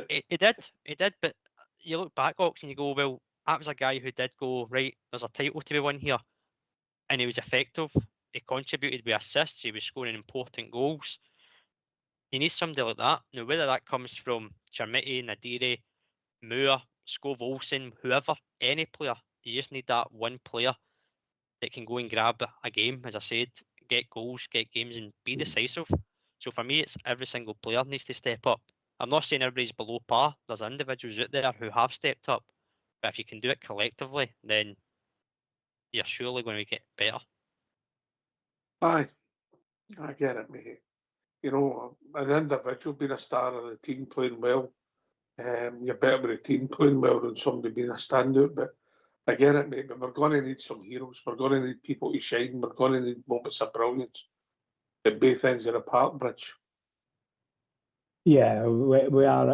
he? He did. But you look back, Ox, and you go, well, that was a guy who did go, right, there's a title to be won here. And he was effective. He contributed with assists. He was scoring important goals. You need somebody like that. Now, whether that comes from Chermiti, Nadiri, Moore, Scove Olsen, whoever, any player, you just need that one player that can go and grab a game, as I said, get goals, get games, and be decisive. So for me, it's every single player needs to step up. I'm not saying everybody's below par. There's individuals out there who have stepped up. But if you can do it collectively, then you're surely going to get better. Aye, I get it, mate. You know, an individual being a star of the team playing well, you're better with the team playing well than somebody being a standout. But I get it, mate. But we're going to need some heroes. We're going to need people to shine. We're going to need moments of brilliance at both ends of the park, Bridge. Yeah, we are.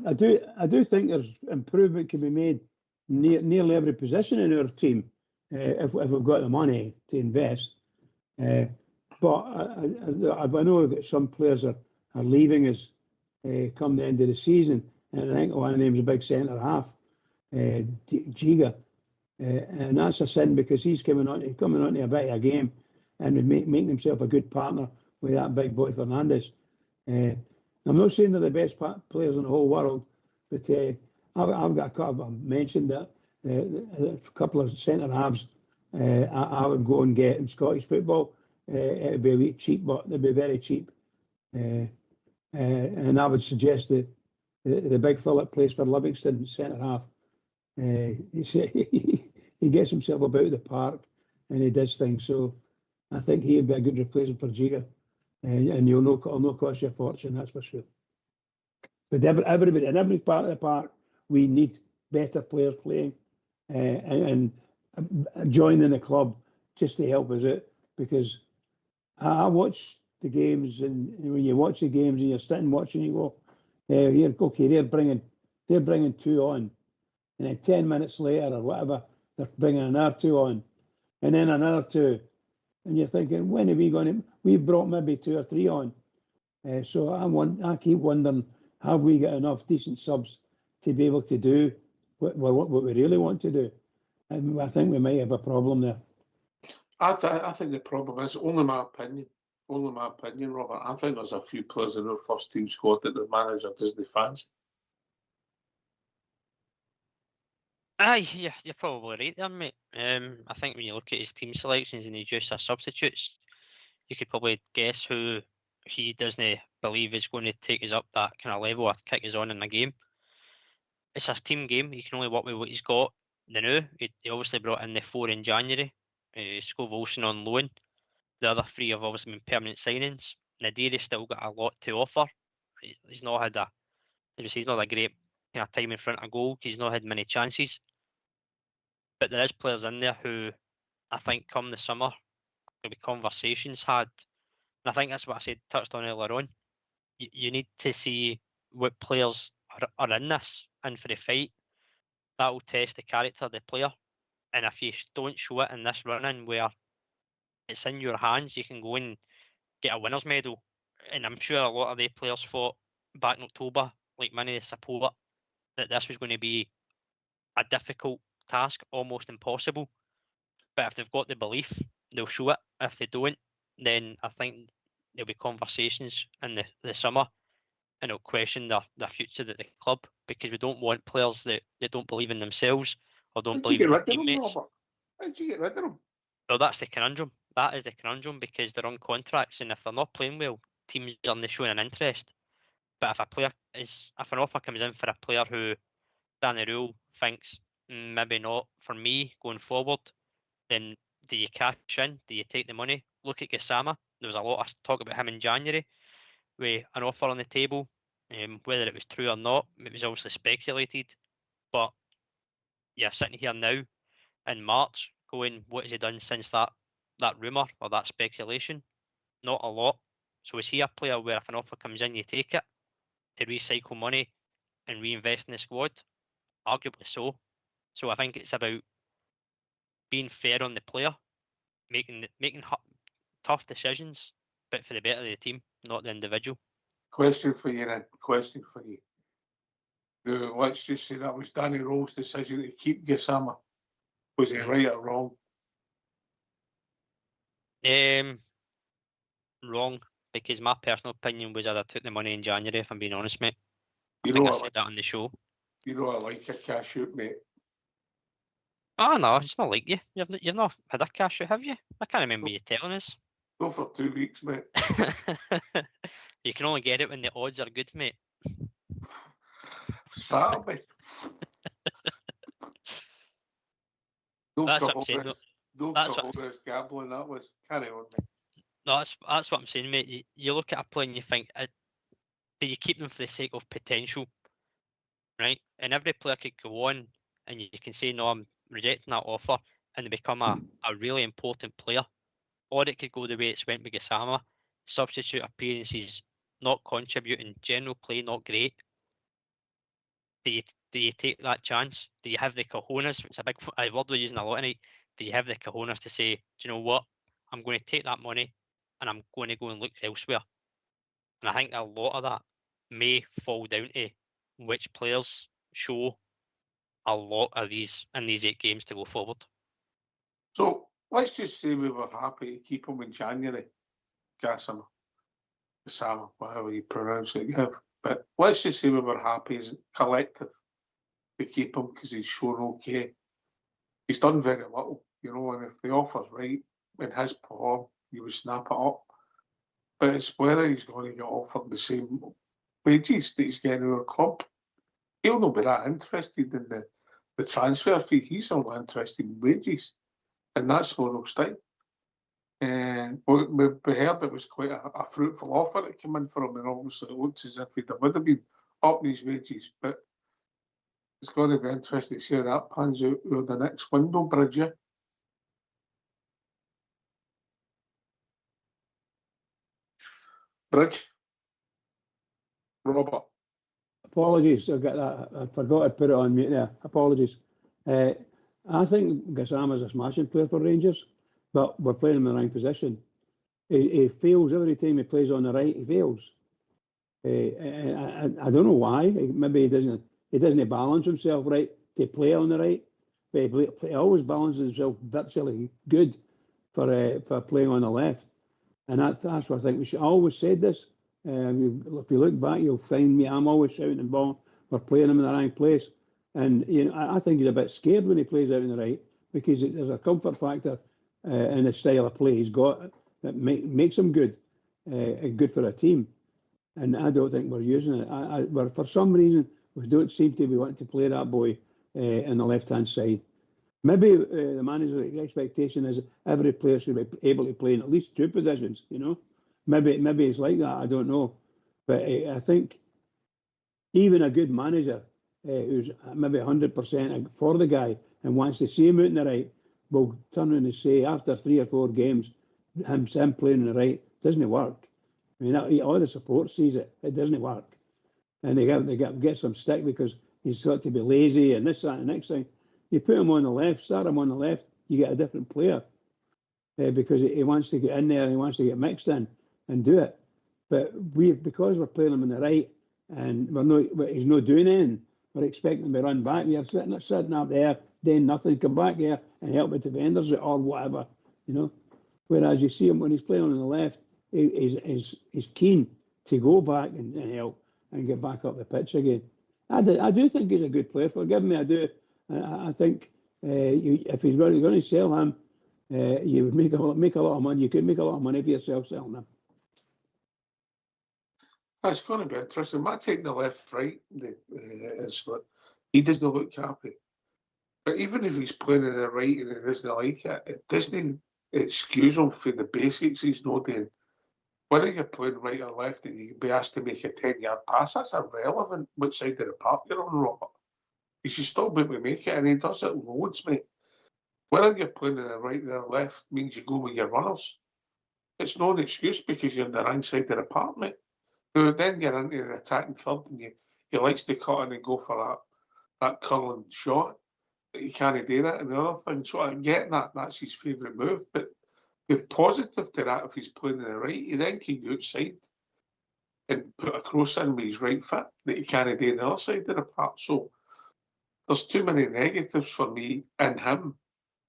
I do think there's improvement can be made nearly every position in our team if we've got the money to invest. But I know that some players are leaving us come the end of the season, and I think one of them is a big centre half, Giga, and that's a sin because he's coming on to a bit of a game and making himself a good partner with that big boy Fernandez. I'm not saying they're the best players in the whole world, but I've got a couple. I mentioned that a couple of centre halves I would go and get in Scottish football. It'd be a bit cheap, but they'd be very cheap. And I would suggest that the big Philip plays for Livingston centre half. He gets himself about the park and he does things. So I think he'd be a good replacement for Giga. And it'll not cost you a fortune, that's for sure. But everybody in every part of the park, we need better players playing and joining the club just to help us out. Because I watch the games, and when you watch the games and you're sitting watching, you go, here, okay, they're bringing 2 on, and then 10 minutes later or whatever, they're bringing another 2 on, and then another 2, and you're thinking, when are we going to? We've brought maybe 2 or 3 on, so I keep wondering, have we got enough decent subs to be able to do what we really want to do. And I think we might have a problem there. I think the problem is, only my opinion, Robert, I think there's a few players in our first team squad that the manager doesn't fancy. Aye, yeah, you're probably right there, mate. I think when you look at his team selections and his use of substitutes, you could probably guess who he doesn't believe is going to take us up that kind of level or kick us on in the game. It's a team game. He can only work with what he's got. The new, he obviously brought in the 4 in January. Scove Olsen on loan. The other 3 have obviously been permanent signings. Nadiri's still got a lot to offer. He's not had he's not a great kind of time in front of goal. He's not had many chances. But there is players in there who I think come the summer, there'll be conversations had. And I think that's what I touched on earlier on. You need to see what players are in this, in for the fight. That will test the character of the player. And if you don't show it in this run-in where it's in your hands, you can go and get a winner's medal. And I'm sure a lot of the players thought back in October, like many of the support, that this was going to be a difficult task, almost impossible. But if they've got the belief, they'll show it. If they don't, then I think there'll be conversations in the summer, and it'll question their future at the club, because we don't want players that don't believe in themselves or don't How'd you believe get in their rid of them, teammates. Robert? How'd you get rid of them? Well, that's the conundrum. That is the conundrum, because they're on contracts, and if they're not playing well, teams aren't showing an interest. But if an offer comes in for a player who Danny Rule thinks maybe not for me going forward, then do you cash in? Do you take the money? Look at Gassama. There was a lot of talk about him in January with an offer on the table. Whether it was true or not, it was obviously speculated. But you're sitting here now in March going, what has he done since that rumour or that speculation? Not a lot. So is he a player where if an offer comes in, you take it to recycle money and reinvest in the squad? Arguably so. So I think it's about being fair on the player, making tough decisions, but for the better of the team, not the individual. Question for you then. Question for you. Let's just say that was Danny Rowe's decision to keep Gassama. Was he right or wrong? Wrong, because my personal opinion was I'd have took the money in January, if I'm being honest, mate. I You think know I I said that on the show. You know I like a cash out, mate. Oh no, it's not like you. You've not had a cash out, have you? I can't remember you telling us. Go for 2 weeks, mate. You can only get it when the odds are good, mate. Saturday. That's what I'm saying, though. That's what Gambling, that was. Carry on, mate. No, that's what I'm saying, mate. You look at a player and you think, do you keep them for the sake of potential, right? And every player could go on, and you can say, no, I'm rejecting that offer, and they become a really important player. Or it could go the way it's went with Gassama. Substitute appearances, not contributing, general play not great. Do you take that chance? Do you have the cojones? It's a big word we're using a lot tonight. Do you have the cojones to say, do you know what? I'm going to take that money and I'm going to go and look elsewhere. And I think a lot of that may fall down to which players show a lot of these in these 8 games to go forward. So let's just say we were happy to keep him in January. Gassama, whatever you pronounce it. Yeah. But let's just say we were happy as a collective to keep him because he's shown okay. He's done very little, and if the offer's right in his form, you would snap it up. But it's whether he's going to get offered the same wages that he's getting in our club. He'll not be that interested in the transfer fee. He's only interested in wages. And that's where he'll stay. And we heard it was quite a fruitful offer that came in for him, and obviously it looks as if he would have been up in his wages. But it's going to be interesting to see how that pans out with the next window, Bridget. Bridge? Robert? Apologies, I got that. I forgot to put it on mute there. Apologies. I think Gassama's a smashing player for Rangers, but we're playing him in the wrong position. He fails every time he plays on the right. He fails. I don't know why. Maybe he doesn't balance himself right to play on the right, but he always balances himself virtually good for playing on the left. And that's what I think we should always said this. If you look back, you'll find me. I'm always shouting and ball. We're playing him in the wrong place, and I think he's a bit scared when he plays out on the right because there's a comfort factor in the style of play he's got that makes him good and good for a team. And I don't think we're using it. For some reason, we don't seem to be wanting to play that boy on the left-hand side. Maybe the manager's expectation is every player should be able to play in at least two positions, Maybe it's like that, I don't know. But I think even a good manager who's maybe 100% for the guy and wants to see him out in the right will turn around and say after 3 or 4 games, him playing on the right doesn't work. I mean, all the support sees it. It doesn't work. And they get some stick because he's got to be lazy and this, that, and the next thing. You put him on the left, start him on the left, you get a different player because he wants to get in there and he wants to get mixed in and do it. But because we're playing him on the right and he's not doing anything, we're expecting him to run back. You're sitting up there doing nothing, come back here and help the defenders or whatever, Whereas you see him when he's playing on the left, he's keen to go back and help and get back up the pitch again. I do think he's a good player. Forgive me, I do. I think if he's going to sell him, you would make a lot of money. You could make a lot of money for yourself selling him. It's going to be interesting. My take the left-right is that he doesn't look happy. But even if he's playing on the right and he doesn't like it doesn't excuse him for the basics he's not doing. Whether you're playing right or left and you can be asked to make a 10-yard pass, that's irrelevant which side of the park you're on, Robert. You should still be able to make it, and he does it loads, mate. Whether you're playing on the right or the left means you go with your runners. It's not an excuse because you're on the wrong side of the park, mate. Then you're into an attacking third and he likes to cut in and go for that curling shot. But you can't do that. And the other thing, so I get that's his favourite move, but the positive to that, if he's playing on the right, he then can go outside and put a cross in with his right foot that he can't do on the other side of the park. So there's too many negatives for me in him,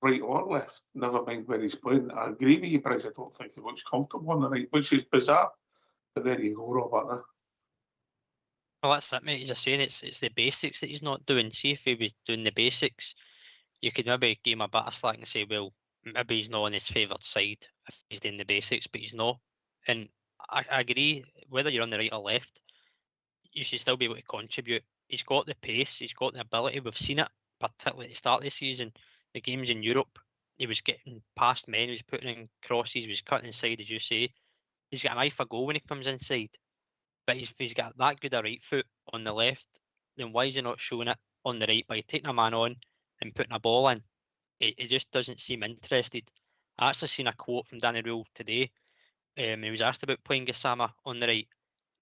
right or left, never mind where he's playing. I agree with you, Bryce, I don't think he looks comfortable on the right, which is bizarre. But there you go, Robert. Well, that's it, mate. As I saying, it's the basics that he's not doing. See, if he was doing the basics, you could maybe give him a bit of slack and say, well, maybe he's not on his favoured side if he's doing the basics, but he's not. And I agree, whether you're on the right or left, you should still be able to contribute. He's got the pace, he's got the ability. We've seen it, particularly at the start of the season. The games in Europe, he was getting past men, he was putting in crosses, he was cutting inside, as you say. He's got an eye for goal when he comes inside. But if he's got that good a right foot on the left, then why is he not showing it on the right by taking a man on and putting a ball in? It just doesn't seem interested. I actually seen a quote from Danny Rule today. He was asked about playing Gassama on the right,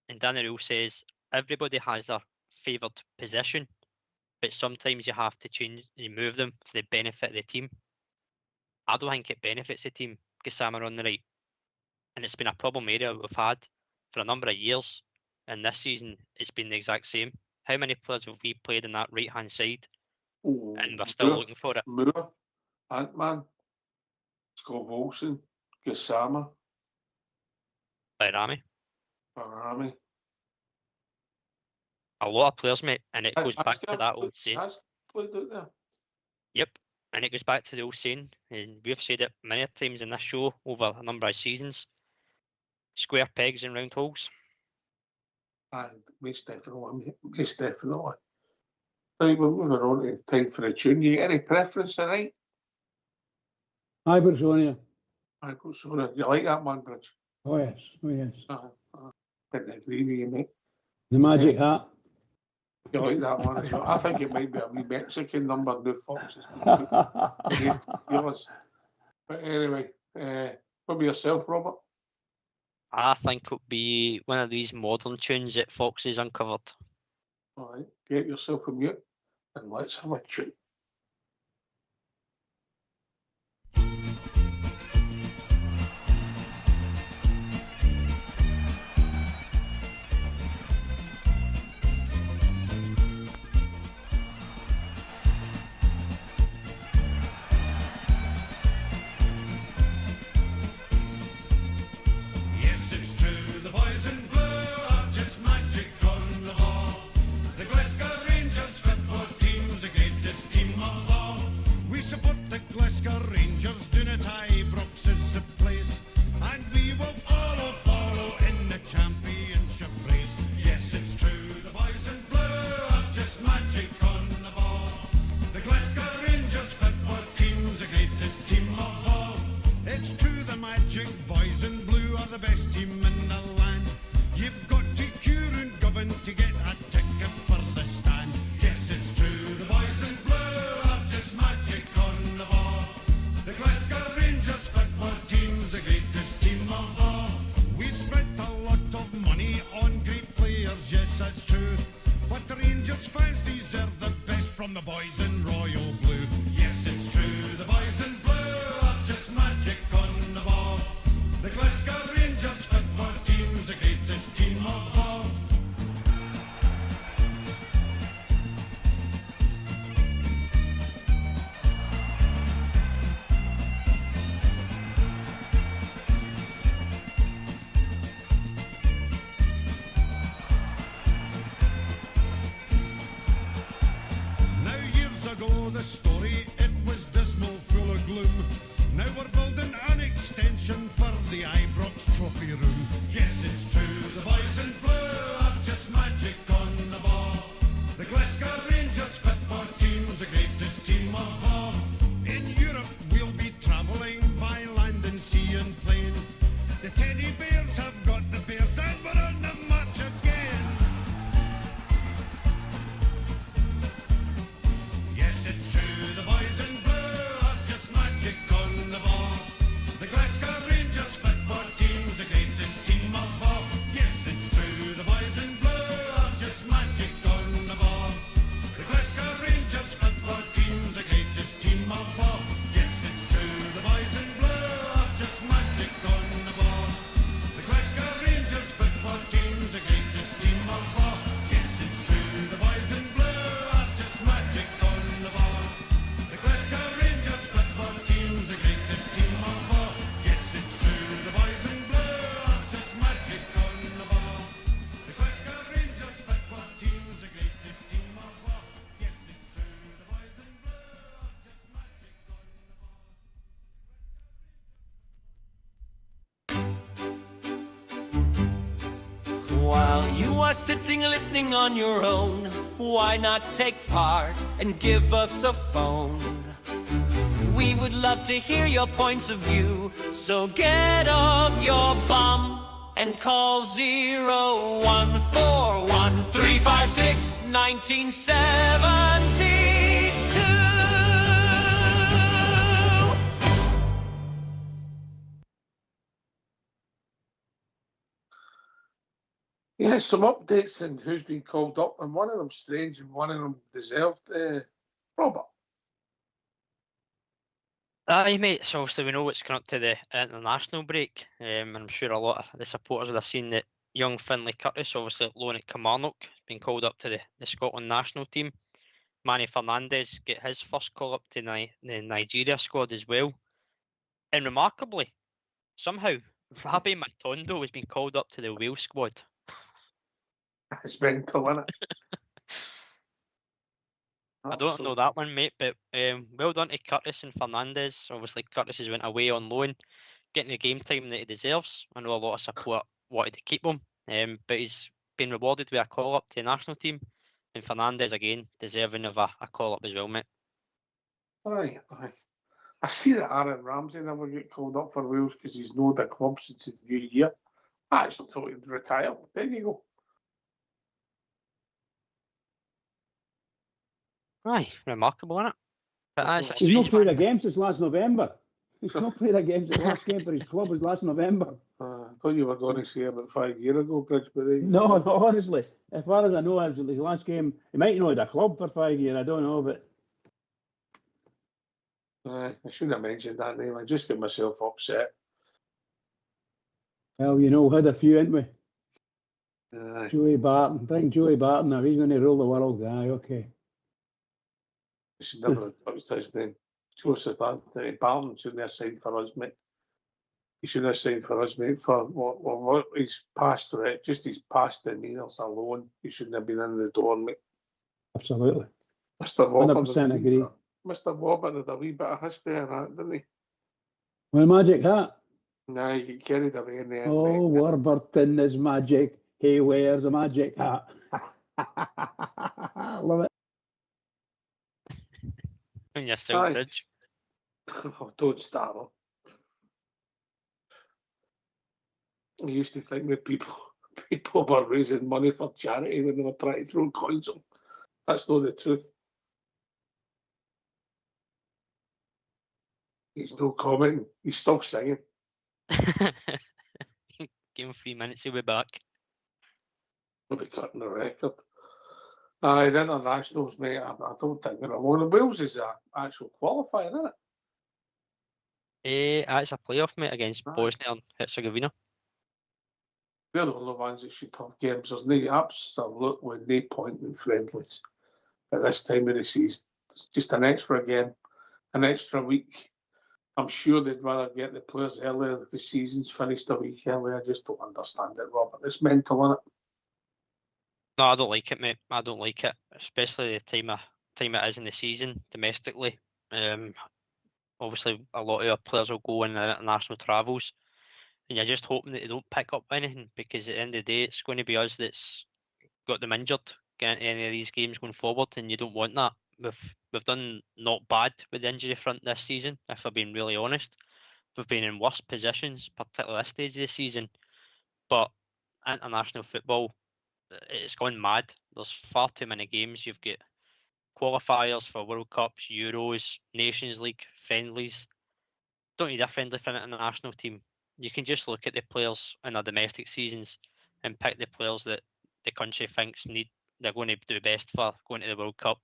and Danny Rule says everybody has their favoured position, but sometimes you have to change and move them for the benefit of the team. I don't think it benefits the team, Gassama on the right. And it's been a problem area we've had for a number of years. And this season, it's been the exact same. How many players have we played on that right-hand side? And we're still looking for it. Moore, Ant-Man, Scott Wilson, Gassama, Bayrami. Barami. A lot of players, mate. And it goes back to that old saying. Has played out there. Yep. And it goes back to the old saying, and we've said it many times in this show over a number of seasons. Square pegs and round holes. And most definitely. Right, we're moving on to time for a tune. You get any preference tonight? Hi, Sonia. I go Sonia. You like that man, Bridge? Oh yes. I didn't agree with you, mate. The magic hat. You like that one as well? I think it might be a wee Mexican number, New Foxes. But anyway, what about yourself, Robert? I think it would be one of these modern tunes that Foxes uncovered. All right, get yourself a mute and let's have a tune. yes, that's true. But the Rangers fans deserve the best from the boys in royal blue. Yes, it's true, the boys in blue are just magic on the ball. The Glasgow Rangers football team's the greatest team of all. Ago the story, it was dismal, full of gloom. Now we're building an extension for the Ibrox trophy room. Yes, it's true, the boys in blue are just magic on the ball. The Glasgow Rangers football team's the greatest team of all. In Europe we'll be travelling by land and sea and plane. The teddy bears have got the bears and we're on the march again. Yes, it's true, the boys in blue are just magic on the ball. The Glasgow Rangers football team's the greatest team of all. Yes, it's true, the boys in blue are just magic on the ball. The Glasgow Rangers football team's the greatest team of all. Yes, it's true, the boys in blue are just magic on the ball. The Glasgow Rangers football team's the greatest team of all. Yes, it's true, the boys in blue are just magic on the ball. The Glasgow Rangers football team's the greatest team of all. Yes, it's true, the boys in blue are just magic on the ball. The Glasgow Rangers football team's the greatest team of all. Yes, it's true, the boys in blue are just magic on the ball. While you are sitting listening on your own, why not take part and give us a phone? We would love to hear your points of view, so get off your bum and call 0141 356 1972. Yeah, some updates on who's been called up, and one of them strange and one of them deserved. Robert. Aye, mate. So obviously we know it's coming up to the international break, and I'm sure a lot of the supporters would have seen that young Finlay Curtis, obviously loan at Kilmarnock, has been called up to the Scotland national team. Manny Fernandez get his first call up to the Nigeria squad as well. And remarkably, somehow, Rabbi Matondo has been called up to the Wales squad. It's mental, isn't it? I don't know that one, mate, but well done to Curtis and Fernandez. Obviously, Curtis has went away on loan, getting the game time that he deserves. I know a lot of support wanted to keep him, but he's been rewarded with a call-up to the national team. And Fernandez, again, deserving of a call-up as well, mate. Aye. I see that Aaron Ramsey never get called up for Wales because he's known the club since the new year. I actually thought he'd retire. There you go. Aye, remarkable, isn't it? But that's a He's not strange played one. a game since last November. He's not played a game. The last game for his club was last November. I thought you were going to say about 5 years ago, Bridgebury. No, honestly. As far as I know, it was his last game. He might not have had a club for 5 years. I don't know, but I shouldn't have mentioned that name. I just get myself upset. well, you know, we had a few, ain't we? Aye. Joey Barton. Bring Joey Barton now. He's going to rule the world. Aye, okay. I should never have touched his name. Joseph Anthony Barton shouldn't have signed for us, mate. He shouldn't have signed for us, mate, for what he's passed through it. Just his past demeanours alone. He shouldn't have been in the door, mate. Absolutely. Mr. Warburton. 100% agree. Mr. Warburton had a wee bit of history in that, didn't he? With a magic hat. Nah, he get carried away in the end. Oh, mate. Warburton is magic. He wears a magic hat. Love it. And you're still Aye. Bridge. Oh, don't start him. I used to think that people were raising money for charity when they were trying to throw coins on. That's not the truth. He's no commenting. He's still singing. Give him 3 minutes, he'll be back. We'll be cutting the record. Aye, the internationals, mate, I don't think we're alone. Wales is an actual qualifier, isn't it? It's a playoff, mate, against Aye. Bosnia and Herzegovina. We're the only ones that should have games. There's no absolutely no point in friendlies at this time of the season. It's just an extra game, an extra week. I'm sure they'd rather get the players earlier if the season's finished a week earlier. I just don't understand it, Robert. It's mental, isn't it? No, I don't like it, mate. I don't like it, especially the time it is in the season domestically. Obviously, a lot of our players will go in international travels, and you're just hoping that they don't pick up anything, because at the end of the day, it's going to be us that's got them injured getting into any of these games going forward, and you don't want that. We've done not bad with the injury front this season, if I'm being really honest. We've been in worse positions, particularly this stage of the season. But international football, it's gone mad. There's far too many games. You've got qualifiers for World Cups, Euros, Nations League, friendlies. Don't need a friendly for an international team. You can just look at the players in their domestic seasons and pick the players that the country thinks they're going to do best for going to the World Cup.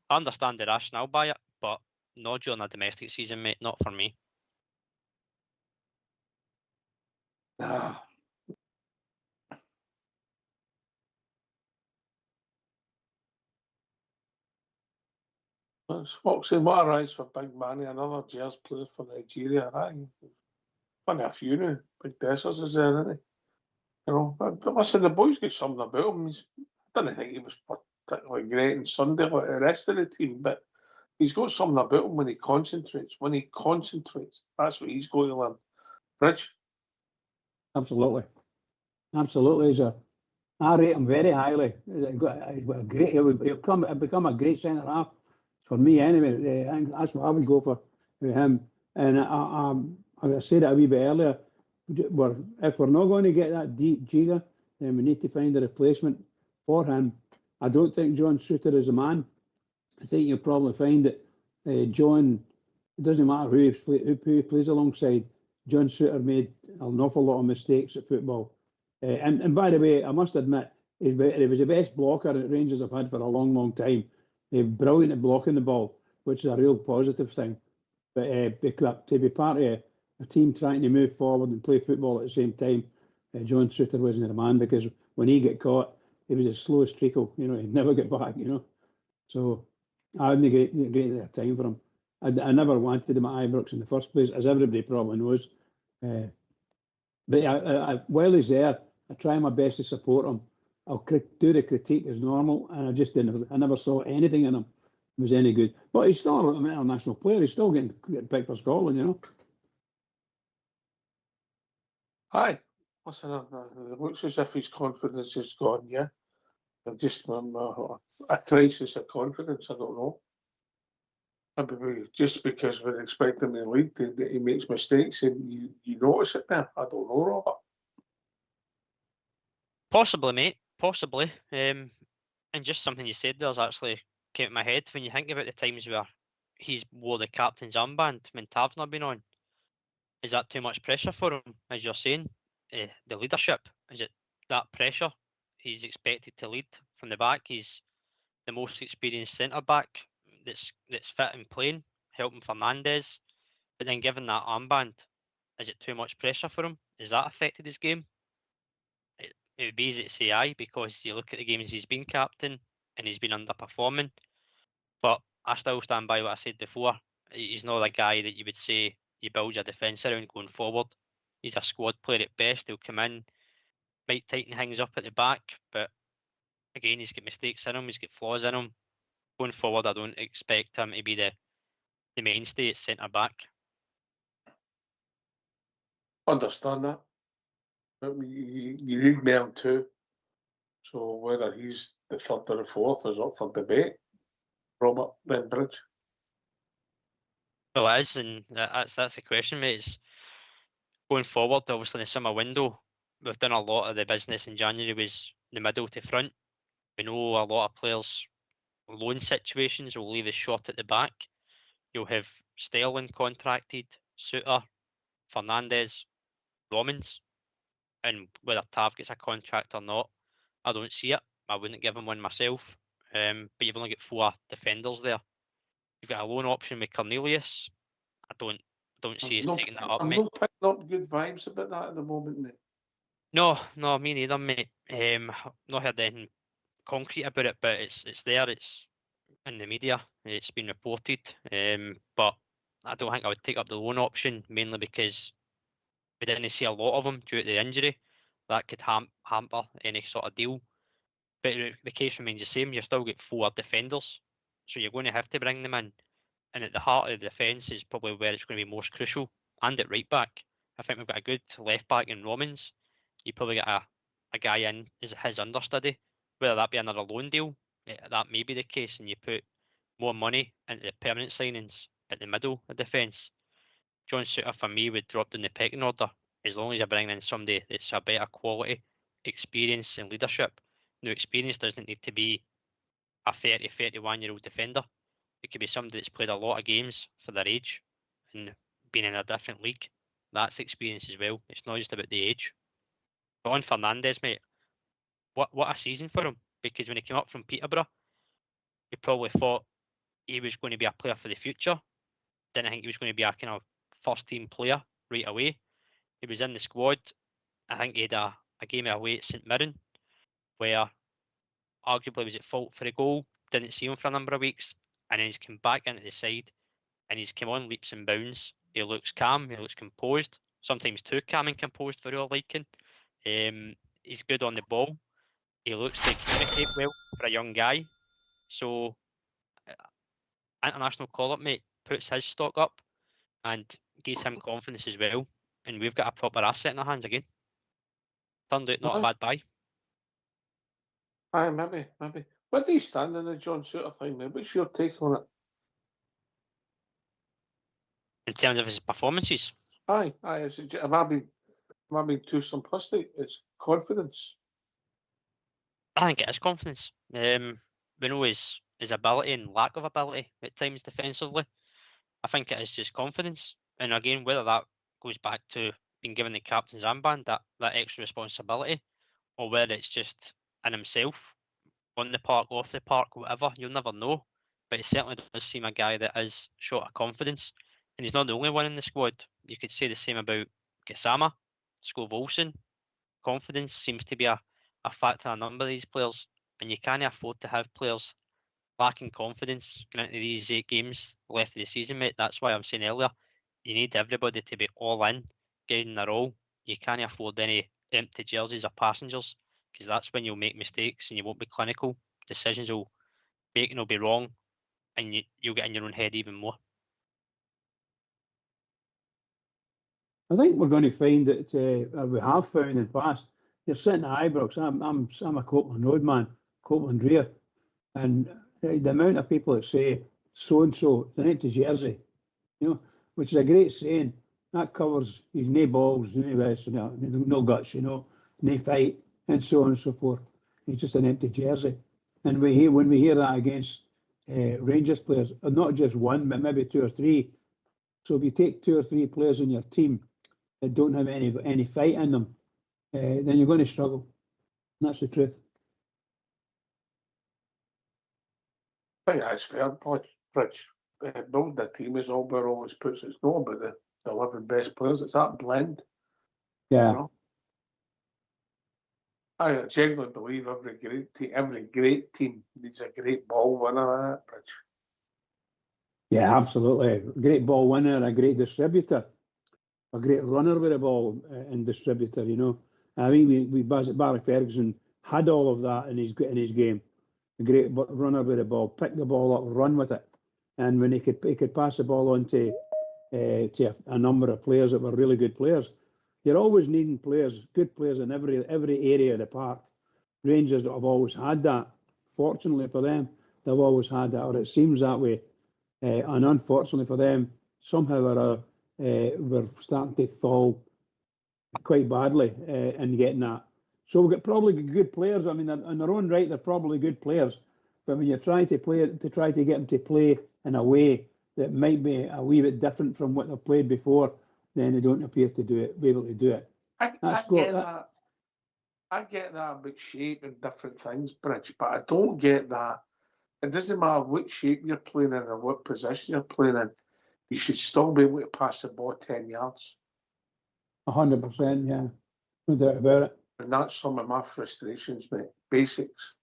I understand the rationale by it, but not during a domestic season, mate. Not for me. Ah. What arrives for Big Manny, another jazz player for Nigeria, right? Funny a few now. Big Dessers is there, isn't he? You know, but listen, the boy's got something about him. I didn't think he was particularly great on Sunday like the rest of the team, but he's got something about him when he concentrates. When he concentrates, that's what he's going to learn. Rich? Absolutely. Absolutely. I rate him very highly. He'll become a great centre half for me anyway. I think that's what I would go for with him. And I said it a wee bit earlier. If we're not going to get that deep Giga, then we need to find a replacement for him. I don't think John Suter is a man. I think you'll probably find that John, it doesn't matter who he plays alongside, John Suter made an awful lot of mistakes at football. And by the way, I must admit, he was the best blocker that Rangers have had for a long, long time. He's brilliant at blocking the ball, which is a real positive thing. But to be part of a team trying to move forward and play football at the same time, John Suter wasn't the man, because when he got caught, he was as slow as treacle. He'd never get back. So I hadn't a great time for him. I never wanted him at Ibrox in the first place, as everybody probably knows. But while he's there, I try my best to support him. I'll do the critique as normal, and I never saw anything in him that was any good. But he's still an international player. He's still getting picked for Scotland, Aye. Listen, it looks as if his confidence is gone, yeah. Just a crisis of confidence, I don't know. Maybe just because we're expecting the lead that he makes mistakes and you notice it there. I don't know, Robert. Possibly, mate. Possibly. And just something you said there's actually came to my head when you think about the times where he's wore the captain's armband when Tav's not been on. Is that too much pressure for him, as you're saying? The leadership, is it that pressure? He's expected to lead from the back. He's the most experienced centre back that's fit and playing, helping Fernandez. But then given that armband, is it too much pressure for him? Has that affected his game? It would be easy to say aye, because you look at the games he's been captain and he's been underperforming. But I still stand by what I said before. He's not a guy that you would say you build your defence around going forward. He's a squad player at best. He'll come in, might tighten things up at the back, but again, he's got mistakes in him. He's got flaws in him. Going forward, I don't expect him to be the mainstay at centre back. Understand that. But you need Mel too. So whether he's the third or the fourth is up for debate. Robert Bridge. Well, it is, and that's the question, mate. It's going forward, obviously, in the summer window, we've done a lot of the business in January was the middle to front. We know a lot of players' loan situations will leave us short at the back. You'll have Sterling contracted, Suter, Fernandez, Romans, and whether Tav gets a contract or not, I don't see it. I wouldn't give him one myself. But you've only got 4 defenders there. You've got a loan option with Cornelius. I don't see us taking that up, I'm mate. not picking up good vibes about that at the moment, mate. No, me neither, mate. Not heard anything concrete about it, but it's there. It's in the media. It's been reported. But I don't think I would take up the loan option, mainly because we didn't see a lot of them due to the injury. That could hamper any sort of deal. But the case remains the same. You've still got 4 defenders, so you're going to have to bring them in. And at the heart of the defence is probably where it's going to be most crucial. And at right back, I think we've got a good left back in Romans. You probably get a guy in as his understudy, whether that be another loan deal. That may be the case, and you put more money into the permanent signings at the middle of defence. John Suter for me would drop down the pecking order as long as you're bringing in somebody that's a better quality, experience and leadership. Now, experience doesn't need to be a 30, 31-year-old defender. It could be somebody that's played a lot of games for their age and been in a different league. That's experience as well. It's not just about the age. But on Fernandes, mate, what a season for him. Because when he came up from Peterborough, you probably thought he was going to be a player for the future. Didn't think he was going to be a kind of first team player right away. He was in the squad. I think he had a game away at St Mirren where arguably was at fault for a goal. Didn't see him for a number of weeks. And then he's come back into the side and he's come on leaps and bounds. He looks calm, he looks composed, sometimes too calm and composed for our liking. He's good on the ball. He looks to communicate well for a young guy. So, international call-up, mate, puts his stock up and gives him confidence as well. And we've got a proper asset in our hands again. Turned out not a bad buy. Aye, maybe. Where do you stand in the John Suter thing, mate? What's your take on it? In terms of his performances, Aye. Am I being too simplistic? It's confidence. I think it is confidence. We know his ability and lack of ability at times defensively. I think it is just confidence. And again, whether that goes back to being given the captain's armband, that extra responsibility, or whether it's just in himself, on the park, off the park, whatever, you'll never know. But he certainly does seem a guy that is short of confidence. And he's not the only one in the squad. You could say the same about Gassama, Skov Olsen. Confidence seems to be a factor in a number of these players. And you can't afford to have players lacking confidence going into these 8 games left of the season, mate. That's why I'm saying earlier, you need everybody to be all in, getting their all. You can't afford any empty jerseys or passengers, because that's when you'll make mistakes and you won't be clinical. Decisions will be wrong, and you'll get in your own head even more. I think we're going to find that we have found in the past. You're sitting at Ibrox. I'm a Copeland Road man, Copeland Rear, and the amount of people that say so and so, the empty jersey, which is a great saying. That covers he's no balls, no guts, no fight, and so on and so forth. He's just an empty jersey. And when we hear that against Rangers players, not just one, but maybe 2 or 3. So if you take 2 or 3 players in your team that don't have any fight in them, then you're going to struggle. And that's the truth. I think that's fair, Bridge. Building a team is all where always puts. It's not about the 11 best players. It's that blend. Yeah. I genuinely believe every great team needs a great ball winner in it, Bridge. Yeah, absolutely. A great ball winner, a great distributor, a great runner with the ball and distributor. I think Barry Ferguson had all of that in his game. A great runner with the ball, pick the ball up, run with it, and when he could pass the ball on to a number of players that were really good players. You're always needing good players in every area of the park. Rangers have always had that. Fortunately for them, they've always had that, or it seems that way. And unfortunately for them, somehow we're starting to fall quite badly in getting that. So we've got probably good players. I mean, in their own right, they're probably good players. But when you're trying to try to get them to play in a way that might be a wee bit different from what they've played before, then they don't appear to be able to do it. I get that. I get that about shape and different things, Bridge, but I don't get that. It doesn't matter what shape you're playing in or what position you're playing in. You should still be able to pass the ball 10 yards. 100%, yeah. No doubt about it. And that's some of my frustrations, mate. Basics.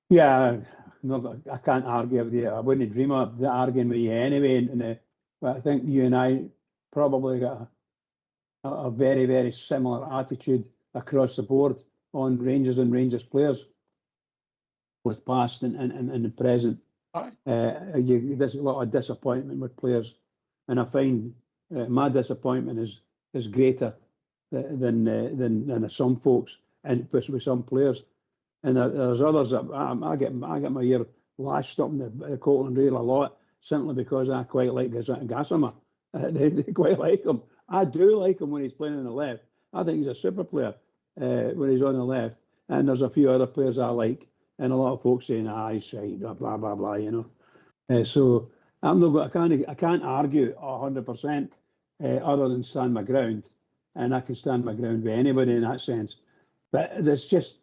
Yeah, no, I can't argue with you. I wouldn't dream of arguing with you anyway. But I think you and I probably got a very, very similar attitude across the board on Rangers and Rangers players, both past and the present. Aye. There's a lot of disappointment with players, and I find my disappointment is greater than some folks, and with some players. And there's others that I get my ear lashed up in the Colton Rail a lot, simply because I quite like Gassama. They quite like him. I do like him when he's playing on the left. I think he's a super player when he's on the left. And there's a few other players I like, and a lot of folks saying, he's shite, blah blah blah, you know. So I'm not. I can't argue 100% other than stand my ground, and I can stand my ground with anybody in that sense. But there's just.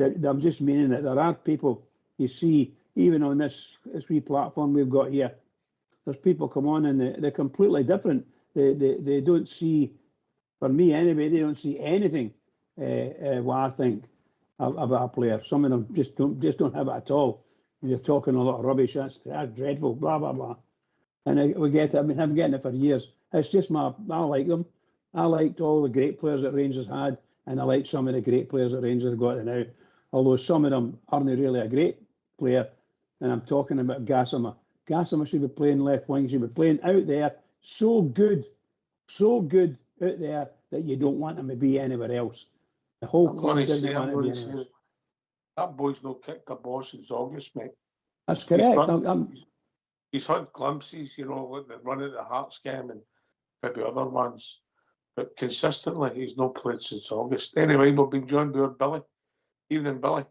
I'm just meaning that there are people you see, even on this wee platform we've got here, there's people come on and they're completely different. They don't see, for me anyway, they don't see anything what I think about a player. Some of them just don't have it at all. And you're talking a lot of rubbish, that's dreadful, blah, blah, blah. And we get it, I've been getting it for years. It's just I like them. I liked all the great players that Rangers had, and I like some of the great players that Rangers have got now. Although some of them aren't really a great player, and I'm talking about Gassama. Gassama should be playing left wing, should be playing out there, so good out there that you don't want him to be anywhere else. The whole club doesn't want him to be anywhere else. That boy's not kicked a ball since August, mate. That's correct. He's had glimpses, you know, like the run at the Hearts game and maybe other ones. But consistently, he's not played since August. Anyway, we've been joined by our Billy. Evening, Billy.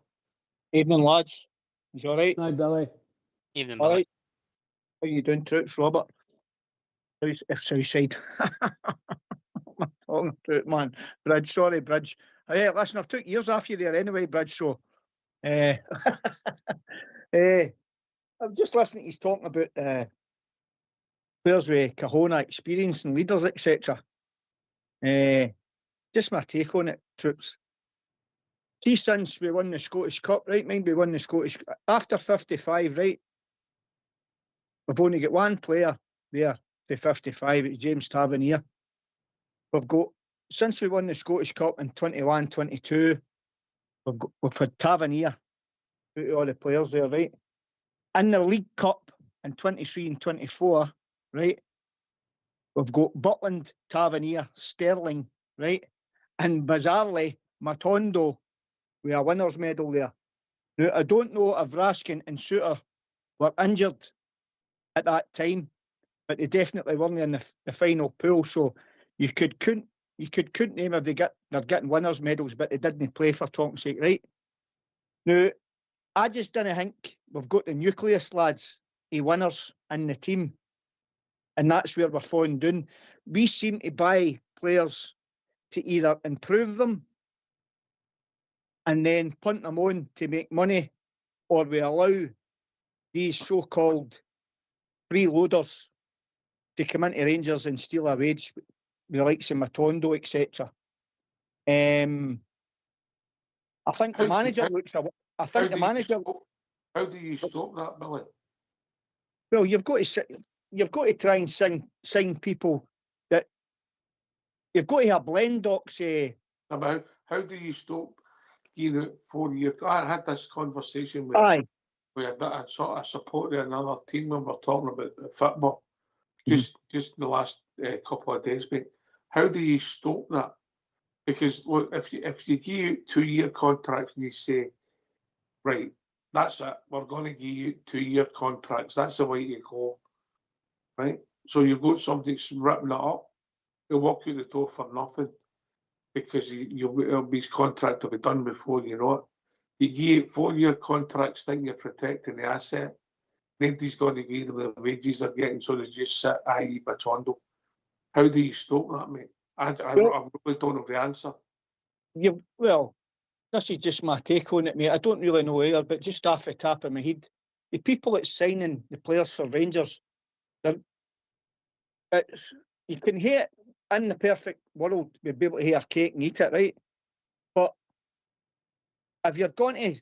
Evening, lads. Is you all right? Hi, Billy. Evening, All Billy. right. How you doing, Troops? Robert? Southside. I'm talking about, man. Bridge, sorry, Bridge. Hey, listen, I've took years off you there anyway, Bridge, so... I'm just listening to you talking about players with Kahuna experience and leaders, etc. Just my take on it, Troops. See, since we won the Scottish Cup, right? Mind we won the Scottish after 55, right? We've only got one player there to 55. It's James Tavernier. We've got, since we won the Scottish Cup in 21-22, we've had Tavernier out of all the players there, right? In the League Cup in 23 and 24, right? We've got Butland, Tavernier, Sterling, right? And bizarrely, Matondo with a winner's medal there. Now, I don't know if Raskin and Suter were injured at that time, but they definitely weren't in the final pool. So you couldn't name if they're getting winners' medals, but they didn't play for talk's sake, right? Now, I just didn't think we've got the nucleus, lads, of winners in the team. And that's where we're falling down. We seem to buy players to either improve them and then punt them on to make money, or we allow these so-called freeloaders to come into Rangers and steal a wage, with the likes of Matondo, etc. I think the manager looks. I think the manager. How do you stop that, Billy? Well, you've got to try and sign people that you've got to have blend docs. About how do you stop? You know, 4 years. I had this conversation with a sort of supporter of another team when we're talking about football. Just the last couple of days, mate. How do you stop that? Because look, if you give 2-year contracts and you say, right, that's it, we're going to give you 2-year contracts. That's the way you go, right? So you've got somebody that's ripping it up. They'll walk out the door for nothing because his contract will be done before you know it. You give 4-year contracts, think you're protecting the asset. Nobody's going to give them the wages they're getting, so they just sit, i.e. Matondo. How do you stop that, mate? I really don't know the answer. well, this is just my take on it, mate. I don't really know either, but just off the top of my head, the people that's signing the players for Rangers, you can hate in the perfect world, we'd be able to have cake and eat it, right? But if you're going to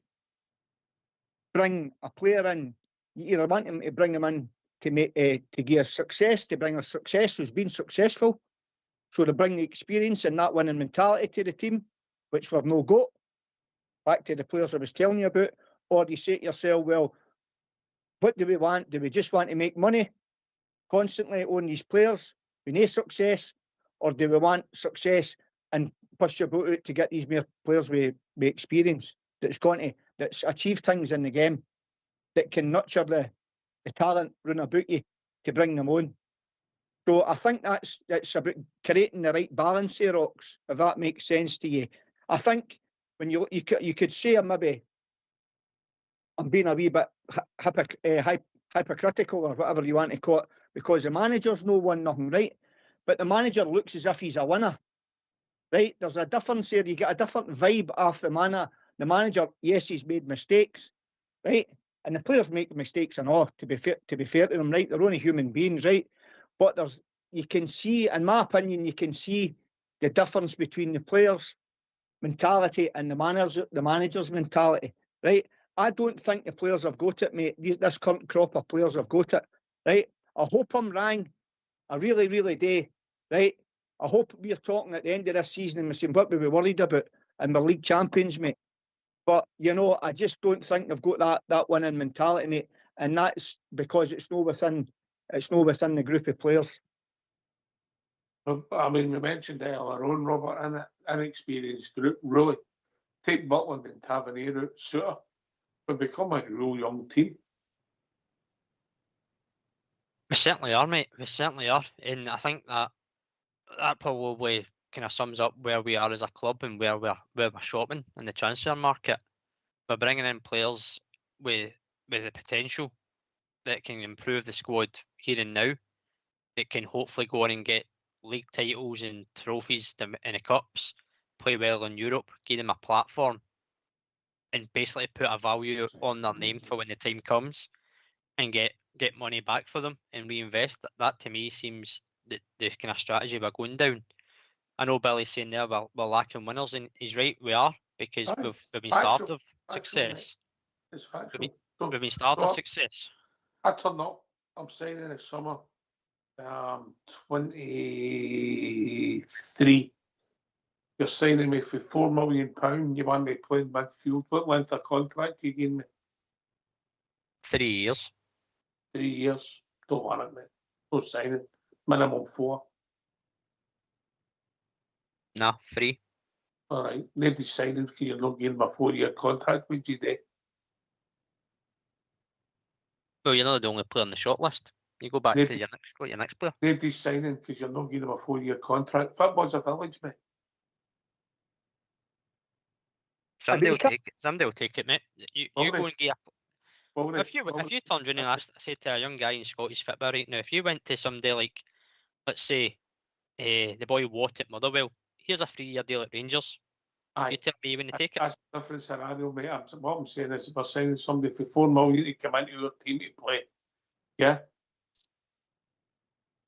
bring a player in, you either want him to bring him in to make to give us success, to bring us success who's been successful, so to bring the experience and that winning mentality to the team, which we've no got. Back to the players I was telling you about, or you say to yourself, well, what do we want? Do we just want to make money constantly on these players with no success, or do we want success and push your boat out to get these more players with experience that's achieved things in the game, that can nurture the talent round about you to bring them on? So I think it's about creating the right balance here, Ox, if that makes sense to you. I think when you could say maybe I'm being a wee bit hypocritical or whatever you want to call it, because the manager's no won nothing, right? But the manager looks as if he's a winner, right? There's a difference here. You get a different vibe off the manager. Yes, he's made mistakes, right? And the players make mistakes and all, to be fair to them, right? They're only human beings, right? But you can see, in my opinion, you can see the difference between the players' mentality and the manager's mentality, right? I don't think the players have got it, mate. This current crop of players have got it, right? I hope I'm wrong. I really, really do, right? I hope we're talking at the end of this season and we're saying what we were worried about and we're league champions, mate. But, I just don't think they've got that winning mentality, mate. And that's because it's not within the group of players. I mean, we mentioned earlier on, Robert, an inexperienced group, really. Take Butland and Tavernier out, Suter. We've become a real young team. We certainly are, mate. We certainly are. And I think that probably kind of sums up where we are as a club and where we're shopping in the transfer market. We're bringing in players with the potential that can improve the squad here and now, that can hopefully go on and get league titles and trophies in the cups, play well in Europe, give them a platform, and basically put a value on their name for when the time comes, and get money back for them and reinvest. That to me seems the kind of strategy we're going down. I know Billy's saying there we're lacking winners, and he's right, we are, because we've been starved of success. It's factual. We've been starved of success. I turn up. I'm signing in the summer 23. You're signing me for £4 million. You want me playing midfield. What length of contract you giving me? 3 years. 3 years. Don't want it, mate. No signing. Minimum 4. Nah, 3. All right. Nobody's signing because you're not giving me a 4-year contract. What'd you do? Well, you're not the only player on the shortlist. You go back to your next player. Nobody's signing because you're not giving them a 4-year contract. Football's a village, mate. Somebody will take it. Somebody will take it, mate. You go and get if you turned around and asked, say to a young guy in Scottish football right now, if you went to somebody like, let's say, the boy Watt at Motherwell, here's a 3-year deal at Rangers. You tell me you wouldn't take it. That's a different scenario, mate. What I'm saying is, we're signing somebody for £4 million to come into your team to play. Yeah.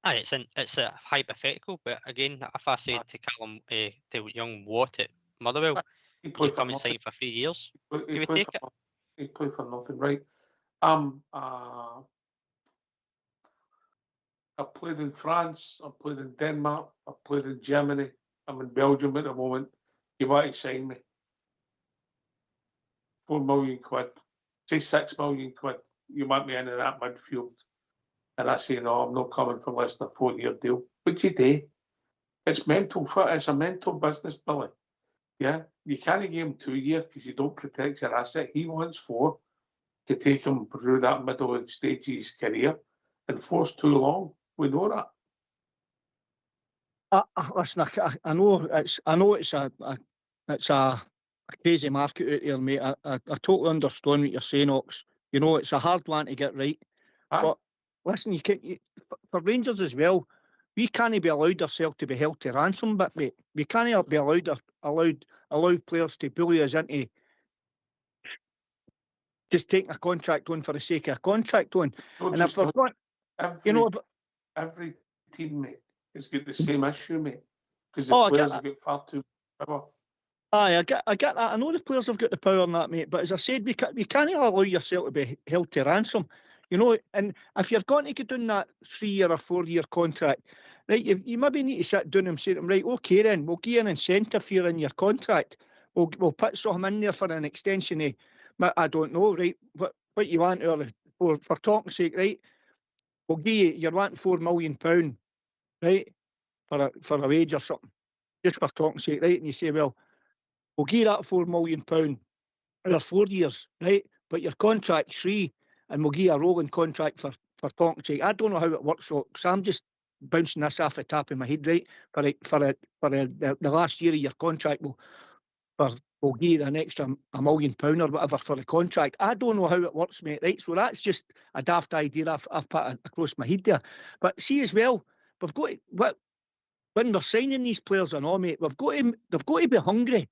Aye, it's a hypothetical, but again, if I said to Callum, to young Watt at Motherwell, you come and sign for 3 years, you would take it. He played for nothing, right? I've played in France, I've played in Denmark, I've played in Germany, I'm in Belgium at the moment. You want to sign me? £4 million, say £6 million. You want me into that midfield? And I say, no, I'm not coming for less than a 4-year deal. What'd you do? It's mental. It's a mental business, Billy. Yeah, you can't give him 2 years because you don't protect your asset. He wants 4 to take him through that middle stage of his career, and 4's too long. We know that. Listen, I know it's a crazy market out there, mate. I totally understand what you're saying, Ox. It's a hard one to get right. But listen, for Rangers as well, we can't be allowed ourselves to be held to ransom, but mate, we can't be allow players to bully us into just taking a contract on for the sake of a contract on. Not And if just we're us, going, you know, every teammate has got the same issue, mate. Because the Oh, I get players that. have got far too power. aye, I get that. I know the players have got the power on that, mate. But as I said, we can't allow yourself to be held to ransom. You know, and if you're going to get doing that 3-year or 4-year contract, right, you maybe need to sit down and say to them, right, okay, then we'll give you an incentive for in your contract. We'll put something in there for an extension of, I don't know, right, what you want, or for talking's sake, right, we'll give you, you're wanting £4 million, right, for a wage or something, just for talking's sake, right, and you say, well, we'll give you that £4 million over 4 years, right, but your contract's 3, and we'll give you a rolling contract for talking's sake. I don't know how it works, so I'm just bouncing this off the top of my head, right, for the last year of your contract, we'll give you an extra £1 million or whatever for the contract. I don't know how it works, mate, right? So that's just a daft idea I've put across my head there. But see as well, we've got to, when we're signing these players and all, mate, they've got to be hungry.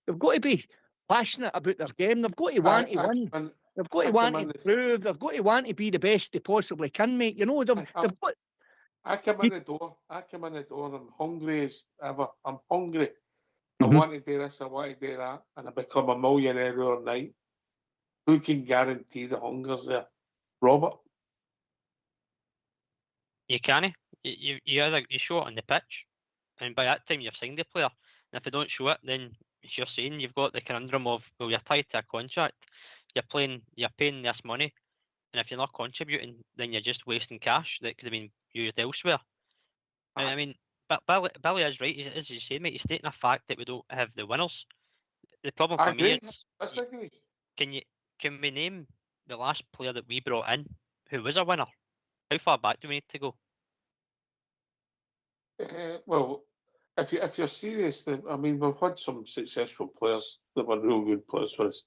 They've got to be passionate about their game. They've got to want to win. They've got to want to improve. They've got to want to be the best they possibly can, mate. You know, they've got... I come in the door, I'm hungry as ever. I'm hungry. I want to do this, I want to do that, and I become a millionaire overnight. Who can guarantee the hunger's there? Robert? You can't. You either you show it on the pitch, and by that time you've signed the player. And if they don't show it, then as you're saying, you've got the conundrum of, well, you're tied to a contract. You're paying this money, and if you're not contributing, then you're just wasting cash that could have been used elsewhere. I mean, but Billy is right, as you say, mate. He's stating a fact that we don't have the winners. The problem for me is, can we name the last player that we brought in who was a winner? How far back do we need to go? Well, if you're serious, then I mean, we've had some successful players that were real good players for us,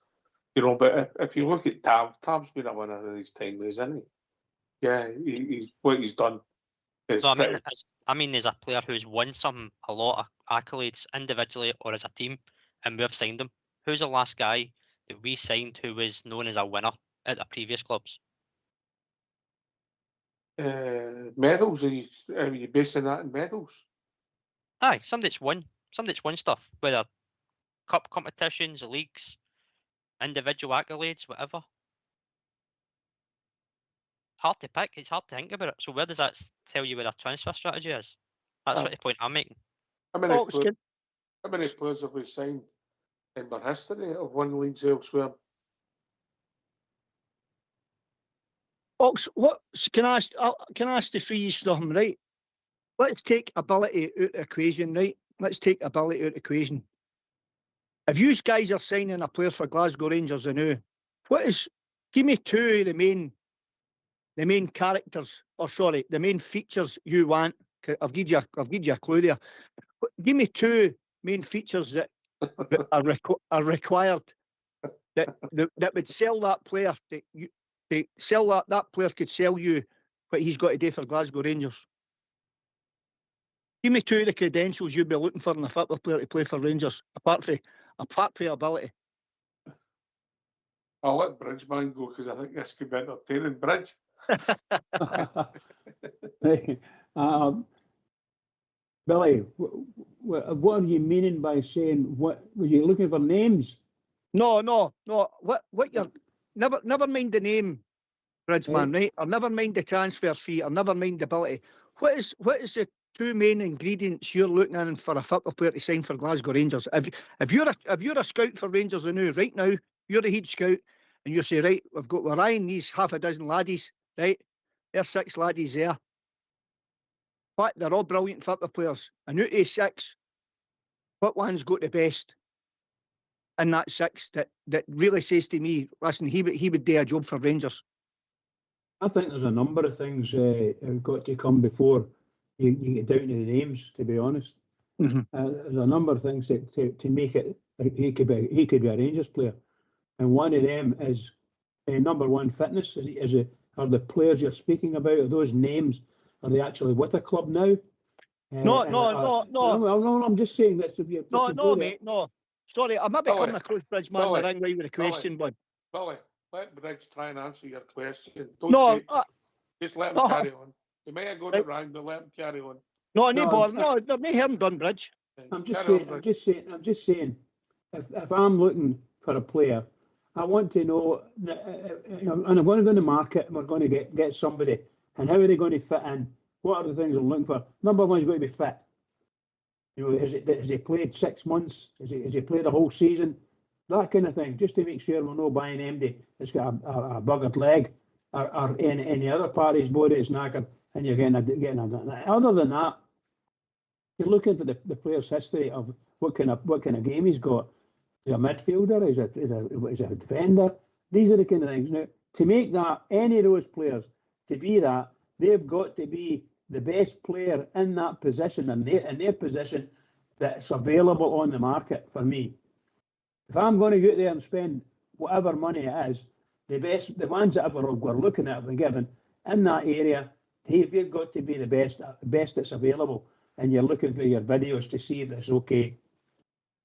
you know. But if you look at Tab's been a winner in his time, isn't he? Yeah, what he's done. So I mean, as a player who's won a lot of accolades individually or as a team, and we've signed him. Who's the last guy that we signed who was known as a winner at the previous clubs? Medals? Are you basing that in medals? Aye, somebody that's won stuff, whether cup competitions, leagues, individual accolades, whatever. Hard to pick. It's hard to think about it. So where does that tell you where our transfer strategy is? That's what the point I'm making. How many players have we signed in our history of won leagues elsewhere? Ox, what can I ask the three something, right? Let's take ability out of the equation, right? Let's take ability out of the equation. If you guys are signing a player for Glasgow Rangers now, give me two of the main characters, or sorry, the main features you want. I've give you a clue there. Give me two main features that are required that would sell that player. That player could sell you what he's got to do for Glasgow Rangers. Give me two of the credentials you'd be looking for in a football player to play for Rangers, apart from ability. I'll let Bridgeman go because I think this could be entertaining. Bridge. Billy, what are you meaning by saying, what were you looking for names? No. What you're never mind the name, Bridgeman, right? Or never mind the transfer fee, or never mind the ability. What is the two main ingredients you're looking in for a football player to sign for Glasgow Rangers? If you're a scout for Rangers right now, you're the head scout, and you say, right, we're eyeing these half a dozen laddies, right? There's 6 laddies there. But they're all brilliant football players. And out of 6, what one's got the best in that 6 that really says to me, listen, he would do a job for Rangers? I think there's a number of things have got to come before you get down to the names, to be honest. Mm-hmm. There's a number of things to make it, he could be a Rangers player. And one of them is number one, fitness. Are the players you're speaking about, are those names, are they actually with a club now? No, I'm just saying that if you no, go there, mate, no. Sorry, I might be coming across Bridge man Billy, the wrong way with the question, but Billy, let Bridge try and answer your question. Don't no, take it. Just let him no. carry on. He may have got Right. it wrong, but let him carry on. no, No, bother. No, they're not hearing done, Bridge. I'm just Carry on, saying, Bridge. I'm just saying, if I'm looking for a player, I want to know that, and I'm going to go in the market and we're going to get somebody, and how are they going to fit in? What are the things I'm looking for? Number one is going to be fit. You know, has he played 6 months? Has he played a whole season? That kind of thing, just to make sure we're not buying MD that's got a buggered leg or any other part of his body that's knackered, and you're getting a. Other than that, you look into the player's history of what kind of game he's got. Is he a midfielder? Is he a defender? These are the kind of things. Now, to make that any of those players to be that, they've got to be the best player in that position and in their position that's available on the market for me. If I'm going to go out there and spend whatever money it is, the ones that we're looking at have been given in that area, they've got to be the best that's available. And you're looking for your videos to see if it's okay.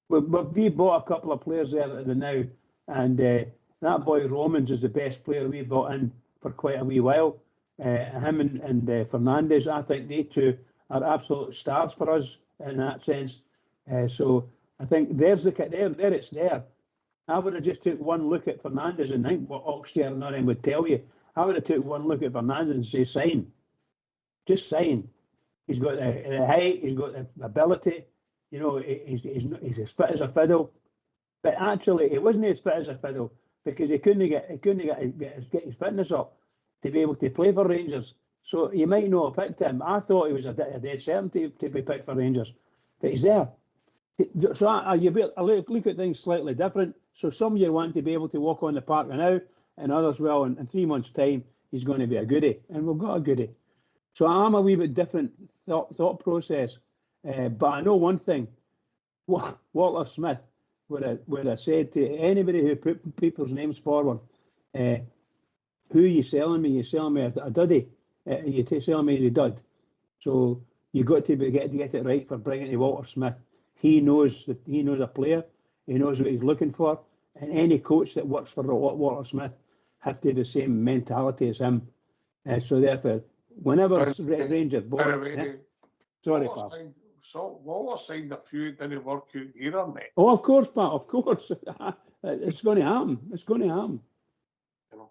We bought a couple of players there now, and that boy Romans is the best player we bought in for quite a wee while. Him and Fernandez, I think they two are absolute stars for us in that sense. So I think there it's there. I would have just took one look at Fernandez and think what Oxtear and Noreen would tell you. I would have took one look at Fernandez and say sign. Just sign. He's got the height, he's got the ability, you know, he's as fit as a fiddle. But actually, he wasn't as fit as a fiddle because he couldn't get his fitness up to be able to play for Rangers. So you might not have picked him. I thought he was a dead certainty to be picked for Rangers, but he's there. So I look at things slightly different. So some you want to be able to walk on the park now, and others, well, in 3 months' time, he's going to be a goodie, and we've got a goodie. So I'm a wee bit different thought process, but I know one thing. Walter Smith would have said to anybody who put people's names forward, who are you selling me? You're selling me a duddy. You're selling me a dud. So you got to get it right for bringing to Walter Smith. He knows a player. He knows what he's looking for, and any coach that works for Walter Smith have to have the same mentality as him. So therefore, whenever Rangers bought, sorry, pal. So Waller signed a few, it didn't work out either, mate. Oh, of course, pal. Of course, it's going to happen. It's going to happen. You know,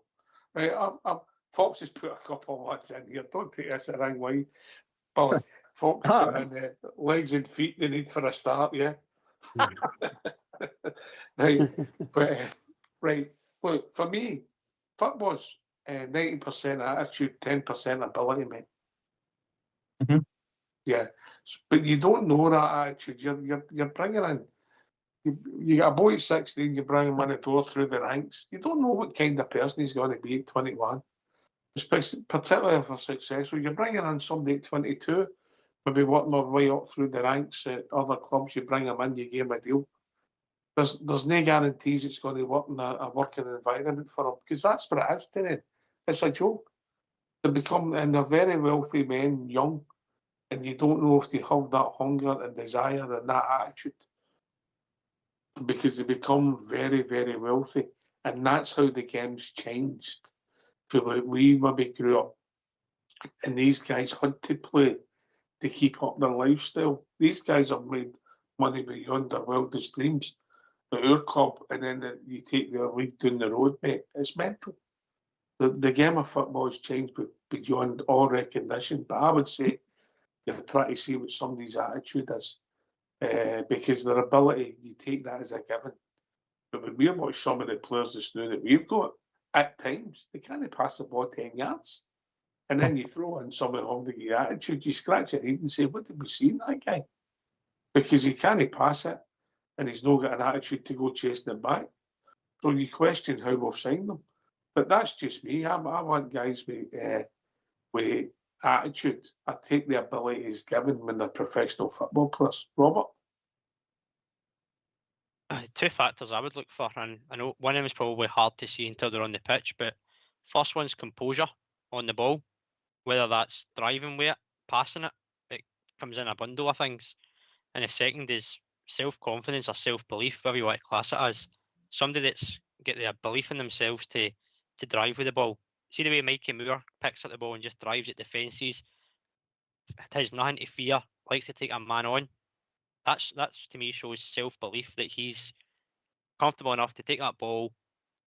right? Fox has put a couple of lads in here. Don't take this the wrong way, but Fox put in legs and feet they need for a start. Yeah. Right, but right. Look, for me, football's 90% attitude, 10% ability, mate. Mhm. Yeah, but you don't know that attitude. You're bringing in. You got a boy at 16. You bring him in the door through the ranks. You don't know what kind of person he's going to be at 21. Especially, particularly if they're successful. You're bringing in somebody at 22, maybe working their way up through the ranks at other clubs. You bring them in, you give them a deal. There's no guarantees it's going to work in a working environment for them, because that's what it is to them. It's a joke. And they're very wealthy men, young, and you don't know if they have that hunger and desire and that attitude, because they become very, very wealthy. And that's how the game's changed. We maybe grew up, and these guys had to play to keep up their lifestyle. These guys have made money beyond their wildest dreams. Our club, and then you take their league down the road, mate. It's mental. The game of football has changed beyond all recognition. But I would say you try to see what somebody's attitude is, because their ability, you take that as a given. But when we watch some of the players just now that we've got, at times they can't pass the ball 10 yards. And then you throw in someone holding your attitude, you scratch your head and say, what did we see in that guy? Because he can't pass it, and he's not got an attitude to go chasing it back. So you question how we've signed them. But that's just me. I want guys with attitude. I take the abilities given when they're professional football players. Robert? Two factors I would look for, and I know one of them is probably hard to see until they're on the pitch, but first one's composure on the ball, whether that's driving with it, passing it. It comes in a bundle of things. And the second is self-confidence or self-belief, whatever you want to class it as. Somebody that's get their belief in themselves to drive with the ball. See the way Mikey Moore picks up the ball and just drives at defences. Has nothing to fear, likes to take a man on. That's to me shows self-belief that he's comfortable enough to take that ball,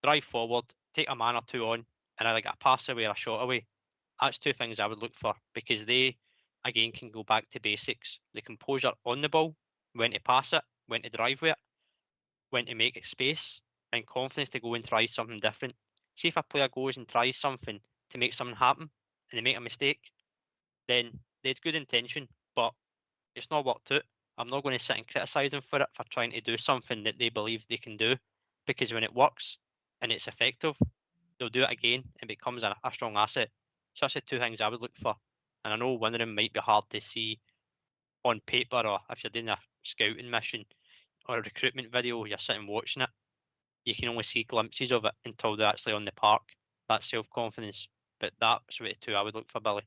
drive forward, take a man or two on, and either get a pass away or a shot away. That's two things I would look for, because they, again, can go back to basics. The composure on the ball, when to pass it, when to drive with it, when to make it space, and confidence to go and try something different. See if a player goes and tries something to make something happen and they make a mistake, then they had good intention, but it's not worked out. I'm not going to sit and criticise them for it, for trying to do something that they believe they can do, because when it works and it's effective, they'll do it again and becomes a strong asset. So that's the two things I would look for. And I know one of them might be hard to see on paper, or if you're doing a scouting mission or a recruitment video, you're sitting watching it, you can only see glimpses of it until they're actually on the park. That's self-confidence. But that's what the two I would look for, Billy.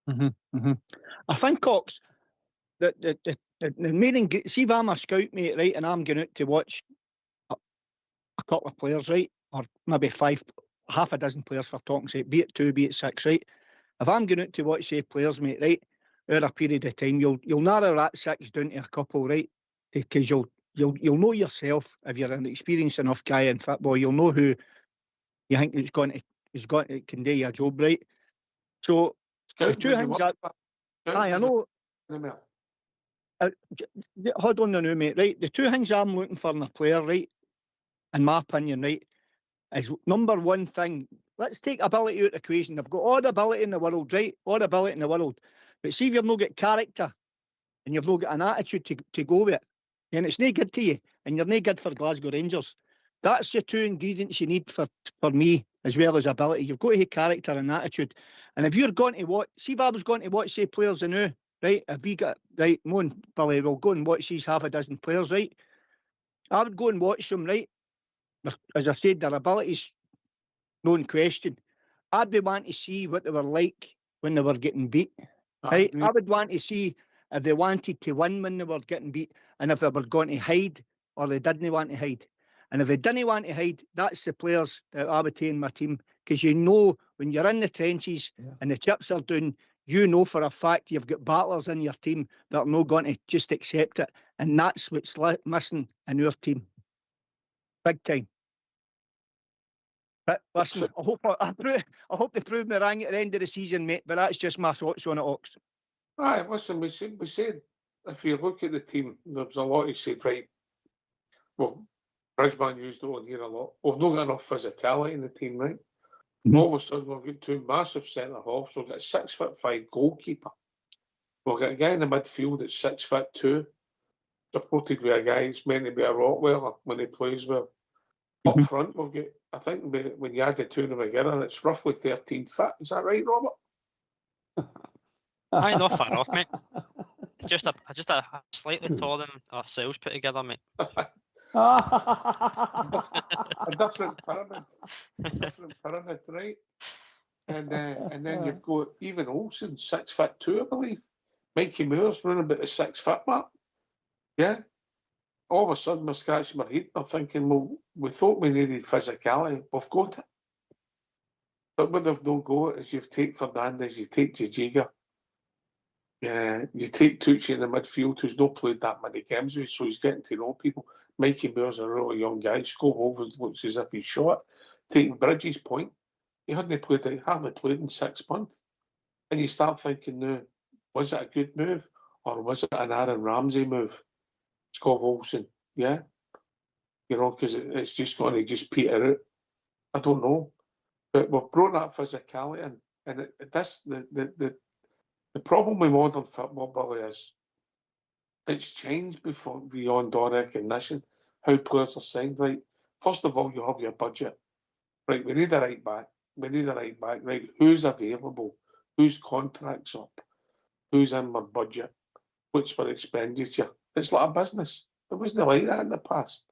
I think, Cox, that the main, see if I'm a scout, mate, right, and I'm going out to watch a couple of players, right, or maybe half a dozen players for talking sake, be it 2, be it 6, right. If I'm going out to watch, say, players, mate, right, over a period of time, you'll narrow that 6 down to a couple, right, because you'll know yourself. If you're an experienced enough guy in football, you'll know who you think can do your job, right. So the two things that, I know. Hold on now, mate, right? The two things I'm looking for in a player, right, in my opinion, right, is number one thing, let's take ability out of the equation. They've got all the ability in the world, right? All the ability in the world. But see if you've not got character and you've not got an attitude to go with it, then it's no good to you, and you're no good for Glasgow Rangers. That's the two ingredients you need for me, as well as ability. You've got to have character and attitude. And if you're going to watch, see if I was going to watch, say, players in now, right, if we got, right, Moan, Billy, we'll go and watch these half a dozen players, right, I would go and watch them, right, as I said, their abilities, no in question. I'd be wanting to see what they were like when they were getting beat, right? I would want to see if they wanted to win when they were getting beat, and if they were going to hide or they didn't want to hide. And if they didn't want to hide, that's the players that I would take in my team, because you know when you're in the trenches and the chips are down, you know for a fact you've got battlers in your team that are not going to just accept it. And that's what's missing in our team. Big time. But listen, I hope they prove me wrong at the end of the season, mate, but that's just my thoughts on it, Ox. Aye, listen, we said, if you look at the team, there's a lot to say, right, well, Brisbane used it on here a lot. We've not got enough physicality in the team, right? All of a sudden, we've got two massive centre-halves. We've got a 6'5" goalkeeper. We've got a guy in the midfield that's 6'2", supported with a guy that's meant to be a Rottweiler when he plays well. Up front, we've got, I think when you add the two of them together, it's roughly 13 feet. Is that right, Robert? Aye, not far off, mate. Just a slightly taller than ourselves put together, mate. A different pyramid, right? And then you've got even Olsen, 6'2", I believe. Mikey Moore's running about the 6 foot mark. Yeah. All of a sudden, we're scratching my head. I'm thinking, well, we thought we needed physicality. We've got it. But what they've not got is you've take Fernandez, you take Jijiga, you take Tucci in the midfield, who's not played that many games with, so he's getting to know people. Mikey Moore's a really young guy. Scott Wolves looks as if he's shot. Taking Bridges' point, he hardly played in 6 months. And you start thinking now, was it a good move or was it an Aaron Ramsey move? Scott Olsen, yeah? You know, because it's just going to just peter out. I don't know. But we've brought that physicality in. And the problem with modern football, Billy, is it's changed beyond all recognition, how players are signed. Right, first of all, you have your budget. Right, we need a right back. Right, who's available? Whose contract's up? Who's in my budget? What's for expenditure? It's like a business. It wasn't like that in the past.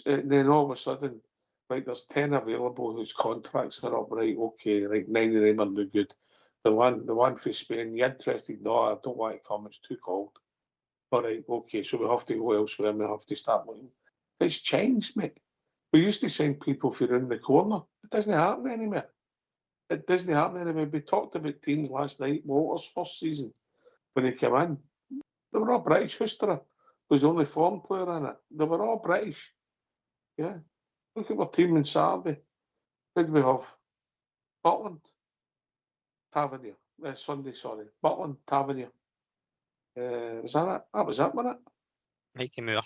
Then all of a sudden, right, there's 10 available whose contracts are up. Right, okay, right, 9 of them are no good. The one for Spain. You interested? No, I don't want to come. It's too cold. All right, okay, so we have to go elsewhere and we have to start looking. It's changed, mate. We used to send people for in the corner. It doesn't happen anymore. It doesn't happen anymore. We talked about teams last night, Walter's first season, when he came in. They were all British. Husterer was the only foreign player in it. They were all British. Yeah. Look at our team on Saturday. Who did we have? Butland, Tavernier. Sunday, sorry. Butland, Tavernier. Was that it? That was it, wasn't it? Mikey Moore.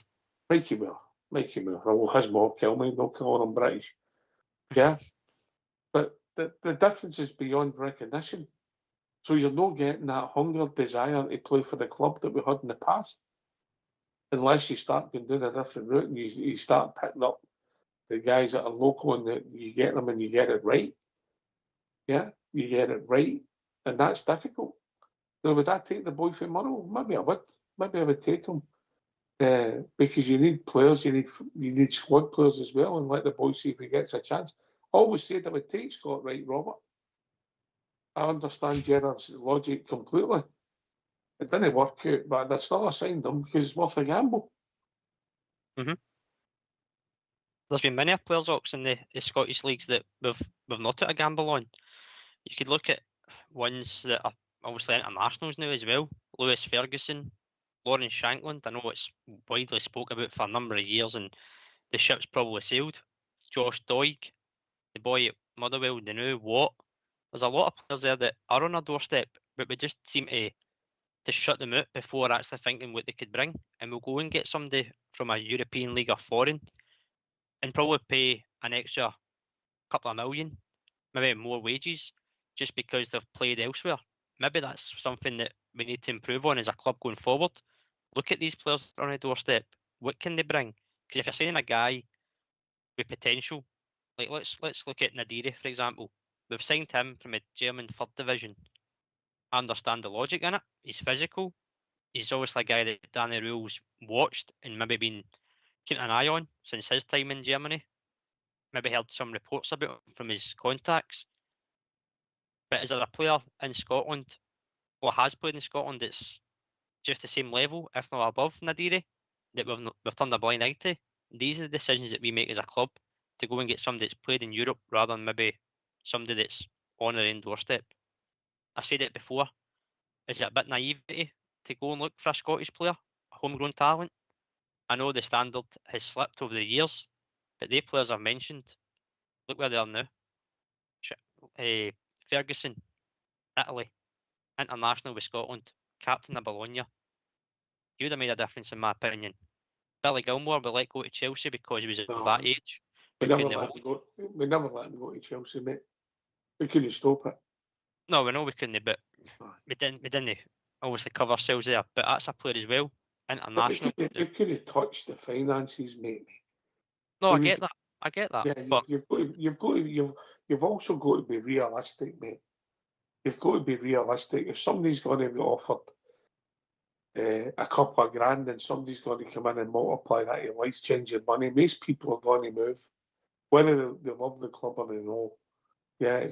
Mikey Moore. Well, his mom killed me, no calling him British. Yeah. But the difference is beyond recognition. So you're not getting that hunger, desire to play for the club that we had in the past. Unless you start going down a different route and you start picking up the guys that are local and you get them and you get it right. Yeah, you get it right. And that's difficult. Now, would I take the boy from Murrow? Maybe I would. Maybe I would take him. Because you need players, you need squad players as well, and let the boy see if he gets a chance. I always said I would take Scott Wright, Robert. I understand Gerard's logic completely. It didn't work out, but I still signed him because it's worth a gamble. There's been many players, Ox, in the Scottish leagues that we've not took a gamble on. You could look at ones that are obviously internationals now as well. Lewis Ferguson, Lawrence Shankland. I know it's widely spoke about for a number of years and the ship's probably sailed. Josh Doig, the boy at Motherwell, the new Watt. There's a lot of players there that are on our doorstep, but we just seem to shut them out before actually thinking what they could bring. And we'll go and get somebody from a European league or foreign and probably pay an extra couple of million, maybe more wages, just because they've played elsewhere. Maybe that's something that we need to improve on as a club going forward. Look at these players on the doorstep. What can they bring? Because if you're signing a guy with potential, like let's look at Nadiri, for example. We've signed him from a German third division. I understand the logic in it. He's physical. He's obviously a guy that Danny Rule's watched and maybe been keeping an eye on since his time in Germany. Maybe heard some reports about him from his contacts. But is there a player in Scotland or has played in Scotland that's just the same level, if not above Nadiri, that we've turned a blind eye to? These are the decisions that we make as a club to go and get somebody that's played in Europe rather than maybe somebody that's on our own doorstep. I said it before. Is it a bit naivety to go and look for a Scottish player, a homegrown talent? I know the standard has slipped over the years, but the players I've mentioned, look where they are now. Ferguson, Italy, international with Scotland, captain of Bologna. He would have made a difference in my opinion. Billy Gilmore we let go to Chelsea because he was of that age. We never let him go. We never let him go to Chelsea, mate. We couldn't stop it. No, we know we couldn't, but we didn't obviously cover ourselves there. But that's a player as well, international. We couldn't touch the finances, mate. No, I get that. Yeah, but you've also got to be realistic, mate. You've got to be realistic. If somebody's going to be offered a couple of grand and somebody's going to come in and multiply that to life-changing money, most people are going to move, whether they love the club or they know. Yeah,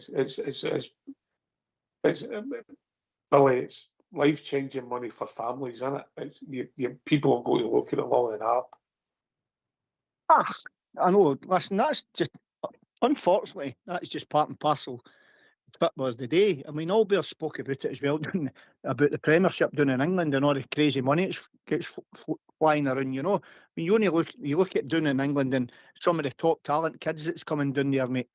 Billy, it's life-changing money for families, isn't it? People are going to look at it long and hard. I know. Listen, that's just, unfortunately, that's just part and parcel of football's the day. I mean, Albert spoke about it as well, about the Premiership down in England and all the crazy money it gets flying around, you know. I mean, you look at down in England and some of the top talent kids that's coming down there, mate,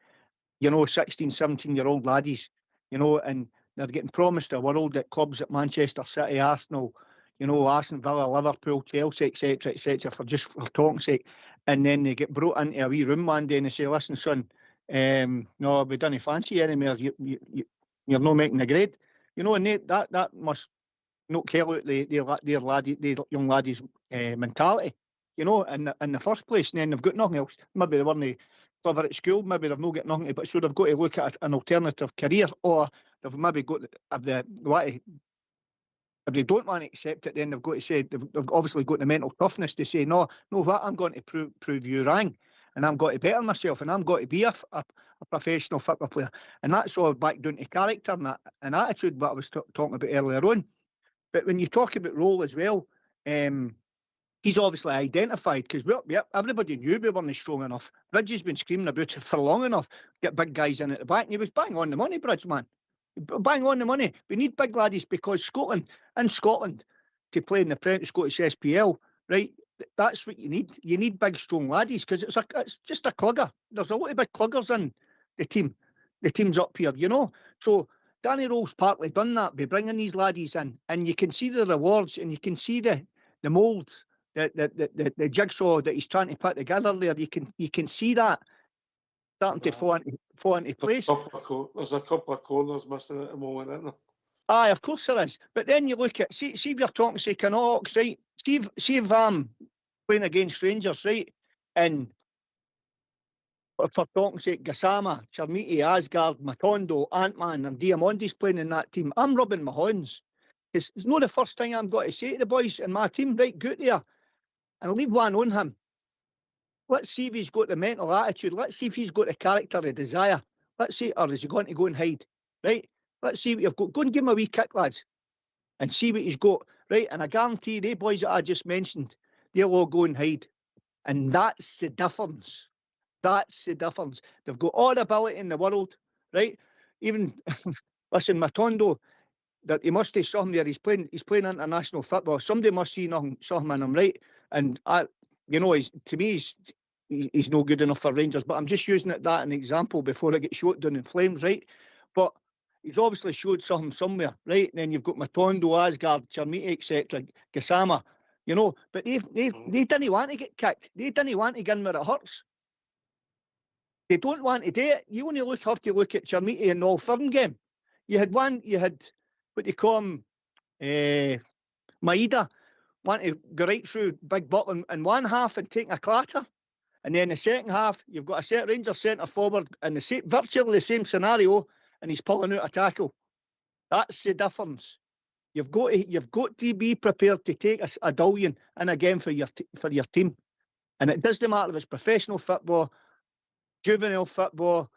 you know, 16, 17-year-old laddies, you know, and they're getting promised a world at clubs at Manchester City, Arsenal, you know, Aston Villa, Liverpool, Chelsea, etc., for talk's sake. And then they get brought into a wee room one day and they say, listen, son, no, we don't fancy you anymore. You're not making the grade. You know, and that must not care out their young laddies' mentality, you know, in the first place. And then they've got nothing else. Maybe they weren't clever at school, maybe they've not got nothing, but so they've got to look at an alternative career, or they've maybe got, if they don't want to accept it, then they've got to say, they've obviously got the mental toughness to say, no, what, I'm going to prove you wrong. and I'm got to better myself, and I'm got to be a professional football player. And that's all back down to character and attitude, what I was talking about earlier on. But when you talk about role as well, he's obviously identified, because everybody knew we weren't strong enough. Bridge has been screaming about it for long enough. Get big guys in at the back, and he was bang on the money, Bridge, man. Bang on the money. We need big laddies, because Scotland, to play in the Scottish SPL, right? That's what you need. You need big, strong laddies, because it's just a clugger. There's a lot of big cluggers in the team. The team's up here, you know. So Danny Rowe's partly done that by bringing these laddies in, and you can see the rewards, and you can see the mould, the jigsaw that he's trying to put together there. You can see that starting to fall into place. There's a couple of corners missing at the moment, isn't there? Aye, of course there is. But then you look at, see if you're talking, say, Canucks, right? See if I'm playing against Rangers, right? And for talking, say, Gassama, Chermiti, Asgard, Matondo, Ant-Man and Diamondi's playing in that team, I'm rubbing my hands. It's not the first thing I'm going to say to the boys in my team, right, go out there and leave one on him. Let's see if he's got the mental attitude. Let's see if he's got the character, the desire. Let's see, or is he going to go and hide, right? Let's see what you've got. Go and give him a wee kick, lads, and see what he's got, right? And I guarantee they boys that I just mentioned, they'll all go and hide. And that's the difference. That's the difference. They've got all the ability in the world, right? Even, listen, Matondo, that he must have something there. He's playing international football. Somebody must see something in him, right? And to me, he's no good enough for Rangers. But I'm just using that an example before I get shot down in flames, right? But he's obviously showed something somewhere, right? And then you've got Matondo, Asgard, Chermiti, etc., Gassama, you know. But they didn't want to get kicked. They didn't want to get in where it hurts. They don't want to do it. You only have to look at Chermiti in the All Firm game. You had what they call him, Maeda, want to go right through Big Butland in one half and taking a clatter. And then the second half, you've got a set Rangers centre forward in virtually the same scenario, and he's pulling out a tackle. That's the difference. You've got to be prepared to take a dullion in a game for your team. And it doesn't matter if it's professional football, juvenile football,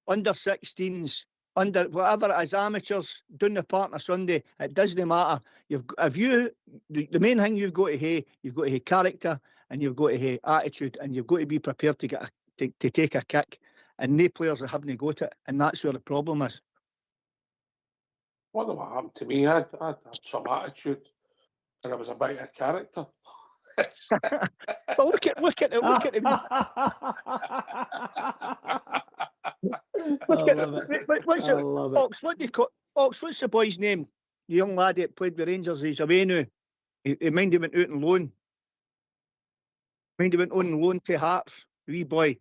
under 16s, under whatever it is, amateurs, doing the part on a Sunday, it doesn't matter. The main thing you've got to have character, and you've got to have attitude, and you've got to be prepared to take a kick. And no players are having got it, and that's where the problem is. What happened to me? I had some attitude, and I was a bit of character. Well, look at it. What's the boy's name? The young lad that played with Rangers. He's away now. He went out on loan. He went on loan to Hearts. Wee boy.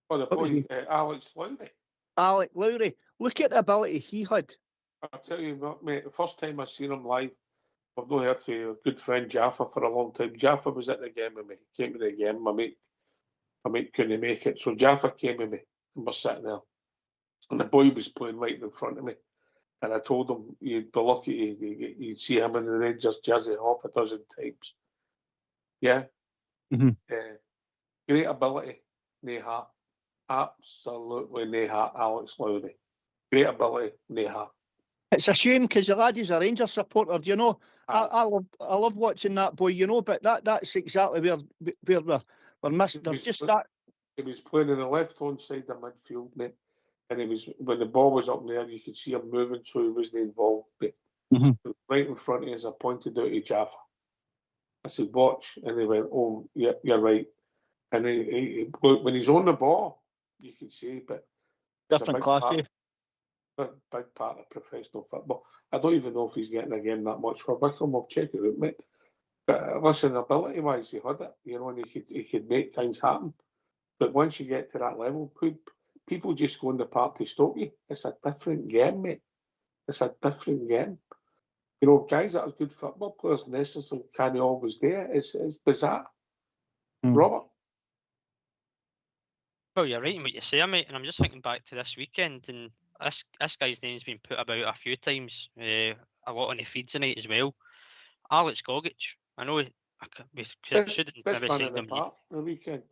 Oh, the boy, Alex Lowry. Alec Lowry. Look at the ability he had. I'll tell you what, mate, the first time I seen him live, I've not heard from a good friend Jaffa for a long time. Jaffa was at the game with me. He came to the game. My mate couldn't make it. So Jaffa came with me and we're sitting there. And the boy was playing right in front of me. And I told him you'd be lucky you'd see him in the Rangers jersey half a dozen times. Yeah. Mm-hmm. Great ability, no heart. Absolutely no heart, Alex Lowry. Great ability, no heart. It's a shame because the lad is a Rangers supporter, you know. I love watching that boy, you know, but that's exactly where we're missing. There's just that. He was playing on the left-hand side of midfield, mate. And when the ball was up there, you could see him moving, so he wasn't involved. But right in front of us, I pointed out to Jaffa. I said, watch. And he went, oh, yeah, you're right. And when he's on the ball, you can see, but different class, big part of professional football. I don't even know if he's getting a game that much for Wickham. I'll check it out, mate. But listen, ability-wise, he had it, you know, and he could make things happen. But once you get to that level, people just go in the park to stop you. It's a different game, mate. It's a different game. You know, guys that are good football players necessarily can't always do it. It's bizarre. Robert? Well, you're right in what you say, mate. And I'm just thinking back to this weekend, and this guy's name's been put about a few times, a lot on the feeds tonight as well. Alex Gogic. I know we shouldn't maybe signed him. The weekend.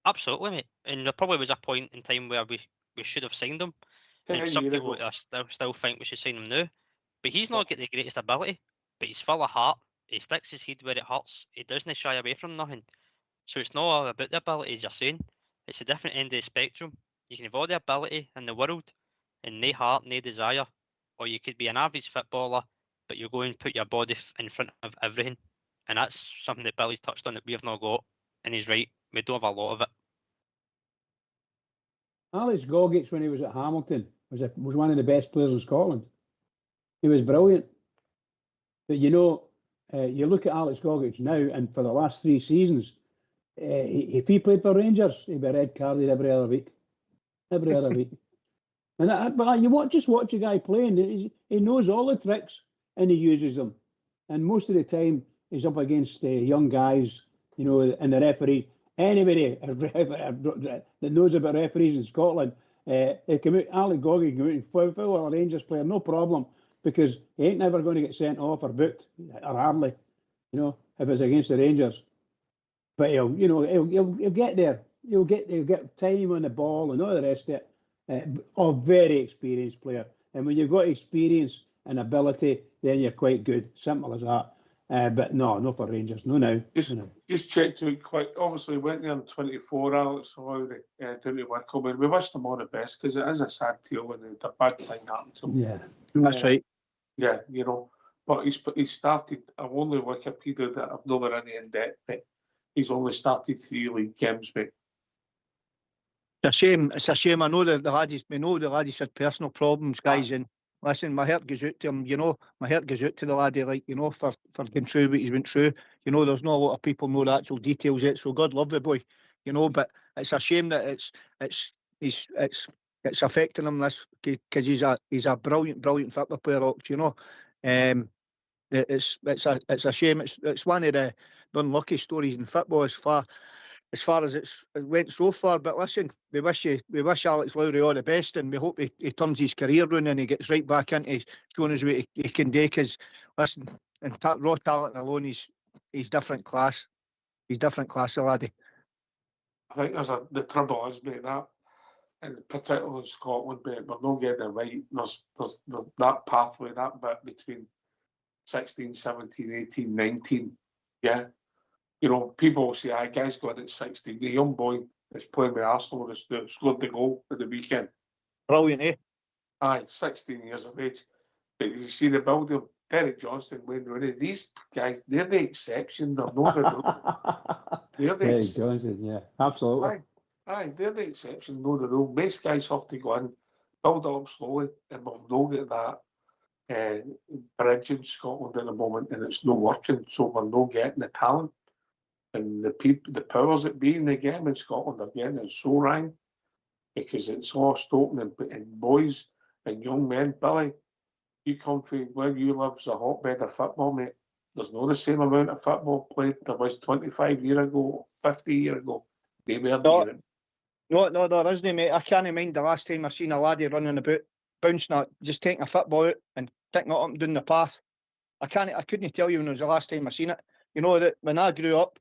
Absolutely, mate. And there probably was a point in time where we should have signed him. And 10 some years people ago. still think we should sign him now. But he's not got the greatest ability, but he's full of heart. He sticks his head where it hurts. He doesn't shy away from nothing. So it's not all about the ability, as you're saying. It's a different end of the spectrum. You can have all the ability in the world and no heart, no desire. Or you could be an average footballer, but you go and put your body in front of everything. And that's something that Billy's touched on that we have not got. And he's right, we don't have a lot of it. Alex Gogic, when he was at Hamilton, was one of the best players in Scotland. He was brilliant. But you know, you look at Alex Gogic now, and for the last 3 seasons, if he played for Rangers, he'd be red carded every other week. Every other week. But you just watch a guy playing. He knows all the tricks and he uses them. And most of the time, he's up against young guys, you know, and the referee. Anybody that knows about referees in Scotland, Alex Gogic can come out and foul a Rangers player, no problem, because he ain't never going to get sent off or booked, or hardly, you know, if it's against the Rangers. But he'll get there. He'll get time on the ball and all the rest of it. A very experienced player, and when you've got experience and ability, then you're quite good. Simple as that. But no for Rangers. No, now. Just checked out quick. Obviously, went there on 24, Alex Lowry, down to Wicklow. And we wished him all the best because it is a sad tale and a bad thing happened to him. Yeah, That's right. Yeah, you know. But he started, I've only Wikipedia that I've never any in depth, but he's only started 3 league games, mate. It's a shame. I know that we know the laddie's had personal problems, guys, and listen, my heart goes out to him, you know, my heart goes out to the laddie, like, you know, for going through what he's went through. You know, there's not a lot of people know the actual details yet, so God love the boy, you know, but it's a shame that it's affecting him this, because he's a brilliant football player, you know. It's a shame. It's one of the unlucky stories in football as far as it went so far. But listen, we wish Alex Lowry all the best, and we hope he turns his career around and he gets right back into showing us what he can do. Because listen, and raw talent alone, he's different class. He's different class, the laddie. I think the trouble is, mate, that, and particularly in Scotland, mate, we're not getting it right. There's that pathway, that bit between 16, 17, 18, 19, yeah. You know, people will say, guys going at 16. The young boy is playing with Arsenal that scored the goal at the weekend. Brilliant, eh? Aye, 16 years of age. But you see the building, Derek Johnson, Wayne Rooney, these guys, they're the exception. They're not the rule. They're the Derek exception. Johnson, yeah, absolutely. Aye, they're the exception, not the rule. Most guys have to go in, build up slowly, and we've not got that bridge in Scotland at the moment, and it's not working, so we're not getting the talent. And the powers that be in the game in Scotland are getting it so wrong, because it's all Stoke and boys and young men. Billy, you come from where you live is a hotbed of football, mate. There's not the same amount of football played there was 25 years ago, 50 years ago. They were doing it. No, there isn't, mate. I can't mind the last time I seen a laddie running about, bouncing just taking a football out and kicking it up and down the path. I couldn't tell you when it was the last time I seen it. You know, that when I grew up,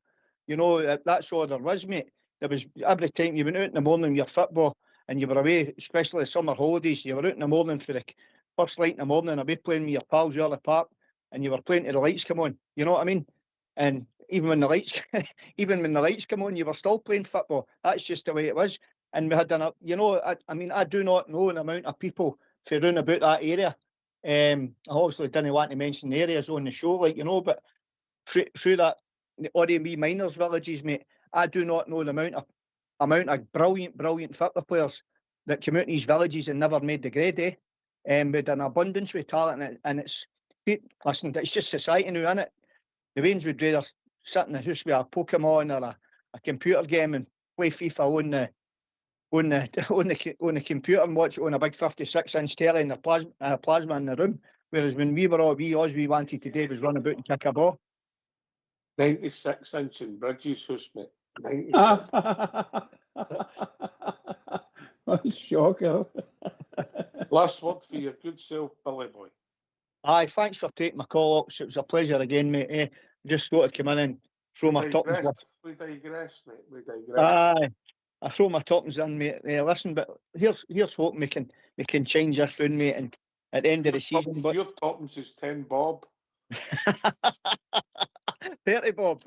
you know, that's all there was, mate. There was every time you went out in the morning with your football and you were away, especially the summer holidays, you were out in the morning for the first light in the morning, away playing with your pals early park, and you were playing till the lights come on. You know what I mean? And even when the lights come on, you were still playing football. That's just the way it was. And we had done, I do not know the amount of people for round about that area. I obviously didn't want to mention the areas on the show, like, you know, but through that, all the wee miners villages, mate, I do not know the amount of brilliant football players that come out in these villages and never made the grade, eh? With an abundance of talent, and it's just society now, isn't it? The Waynes would rather sit in the house with a Pokemon or a computer game and play FIFA on the computer and watch it on a big 56-inch telly and the plasma in the room. Whereas when we were all wee, all we wanted to do was run about and kick a ball. 96-inch in Bridges house, mate. 96. What a shocker. Last word for your good self, Billy boy. Aye, thanks for taking my call, Ox. It was a pleasure again, mate. Just thought I'd come in and throw my tuppence. We digress, mate. We digress. Aye. I throw my toppings in, mate. Listen, but here's hoping we can change this round, mate, and at the end of the season. But Your toppings is 10 bob. 30 bob.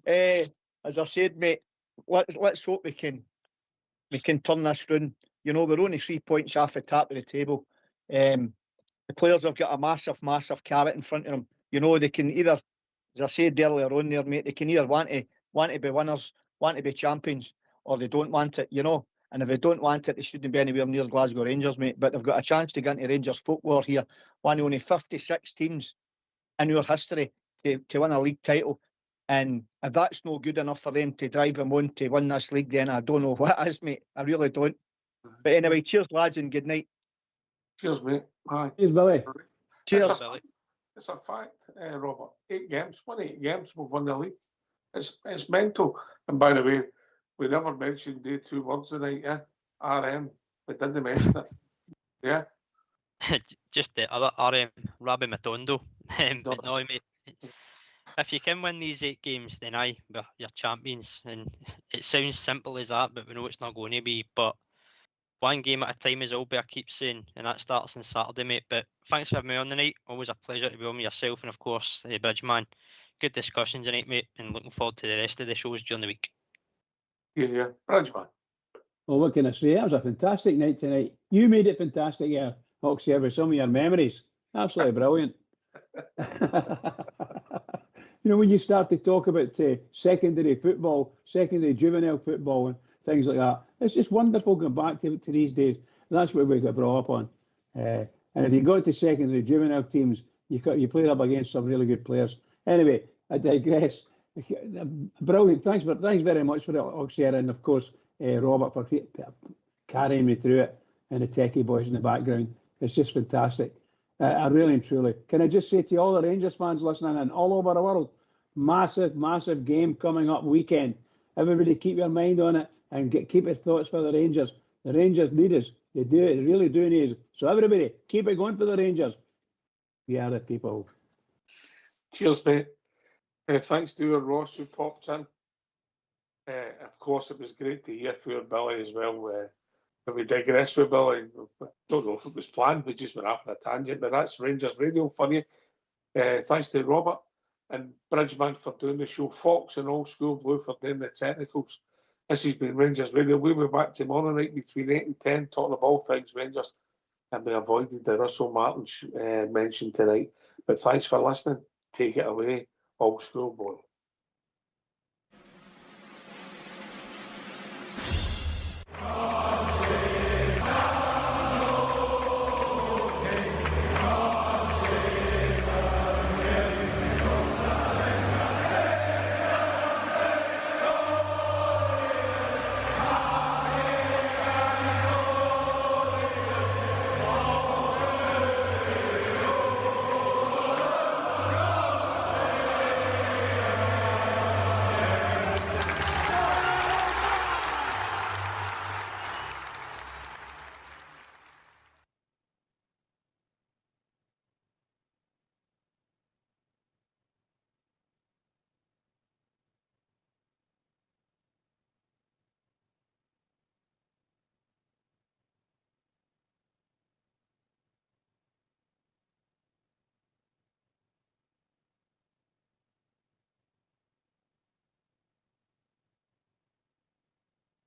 As I said, mate, let's hope we can turn this round. You know, we're only 3 points off the top of the table. The players have got a massive carrot in front of them. You know, they can either, as I said earlier on there, mate, they can either want to be winners, want to be champions, or they don't want it, you know. And if they don't want it, they shouldn't be anywhere near Glasgow Rangers, mate. But they've got a chance to get into Rangers folklore here. One of only 56 teams in our history to win a league title. And if that's no good enough for them to drive them on to win this league, then I don't know what is, mate. I really don't. But anyway, cheers, lads, and good night. Cheers, mate. Aye. Cheers, Billy. Cheers. Billy. It's a fact, Robert. 8 games, won 8 games, we've won the league. It's mental. And by the way, we never mentioned the 2 words tonight, yeah? RM. We didn't mention it. Yeah? Just the other RM, Rabbi Matondo. But no, mate. If you can win these 8 games, then you're champions. And it sounds simple as that, but we know it's not going to be. But one game at a time, as Albert keeps saying, and that starts on Saturday, mate. But thanks for having me on the night. Always a pleasure to be on with yourself and, of course, the Bridgeman. Good discussions tonight, mate, and looking forward to the rest of the shows during the week. Yeah. Bridgeman. Well, what can I say? That was a fantastic night tonight. You made it fantastic, yeah, Oxy, with some of your memories. Absolutely brilliant. You know, when you start to talk about secondary football, secondary juvenile football and things like that, it's just wonderful going back to these days. And that's what we got brought up on. And if you go to secondary juvenile teams, you play up against some really good players. Anyway, I digress. Brilliant. Thanks very much for it, Oxy, and of course, Robert, for carrying me through it, and the techie boys in the background. It's just fantastic. I really and truly. Can I just say to all the Rangers fans listening and all over the world, massive game coming up weekend. Everybody keep your mind on it and keep your thoughts for the Rangers. The Rangers need us. They do. They really do need us. So everybody, keep it going for the Rangers. We are the people. Cheers, mate. Thanks to Ross who popped in. Of course, it was great to hear from Billy as well. But we digress with Billy. I don't know if it was planned, we just went off on a tangent, but that's Rangers Radio for you. Thanks to Robert and Bridgeman for doing the show, Fox and Old School Blue for doing the technicals. This has been Rangers Radio. We'll be back tomorrow night between 8 and 10 talking about all things Rangers, and we avoided the Russell Martin mention tonight. But thanks for listening. Take it away, Old School Boy.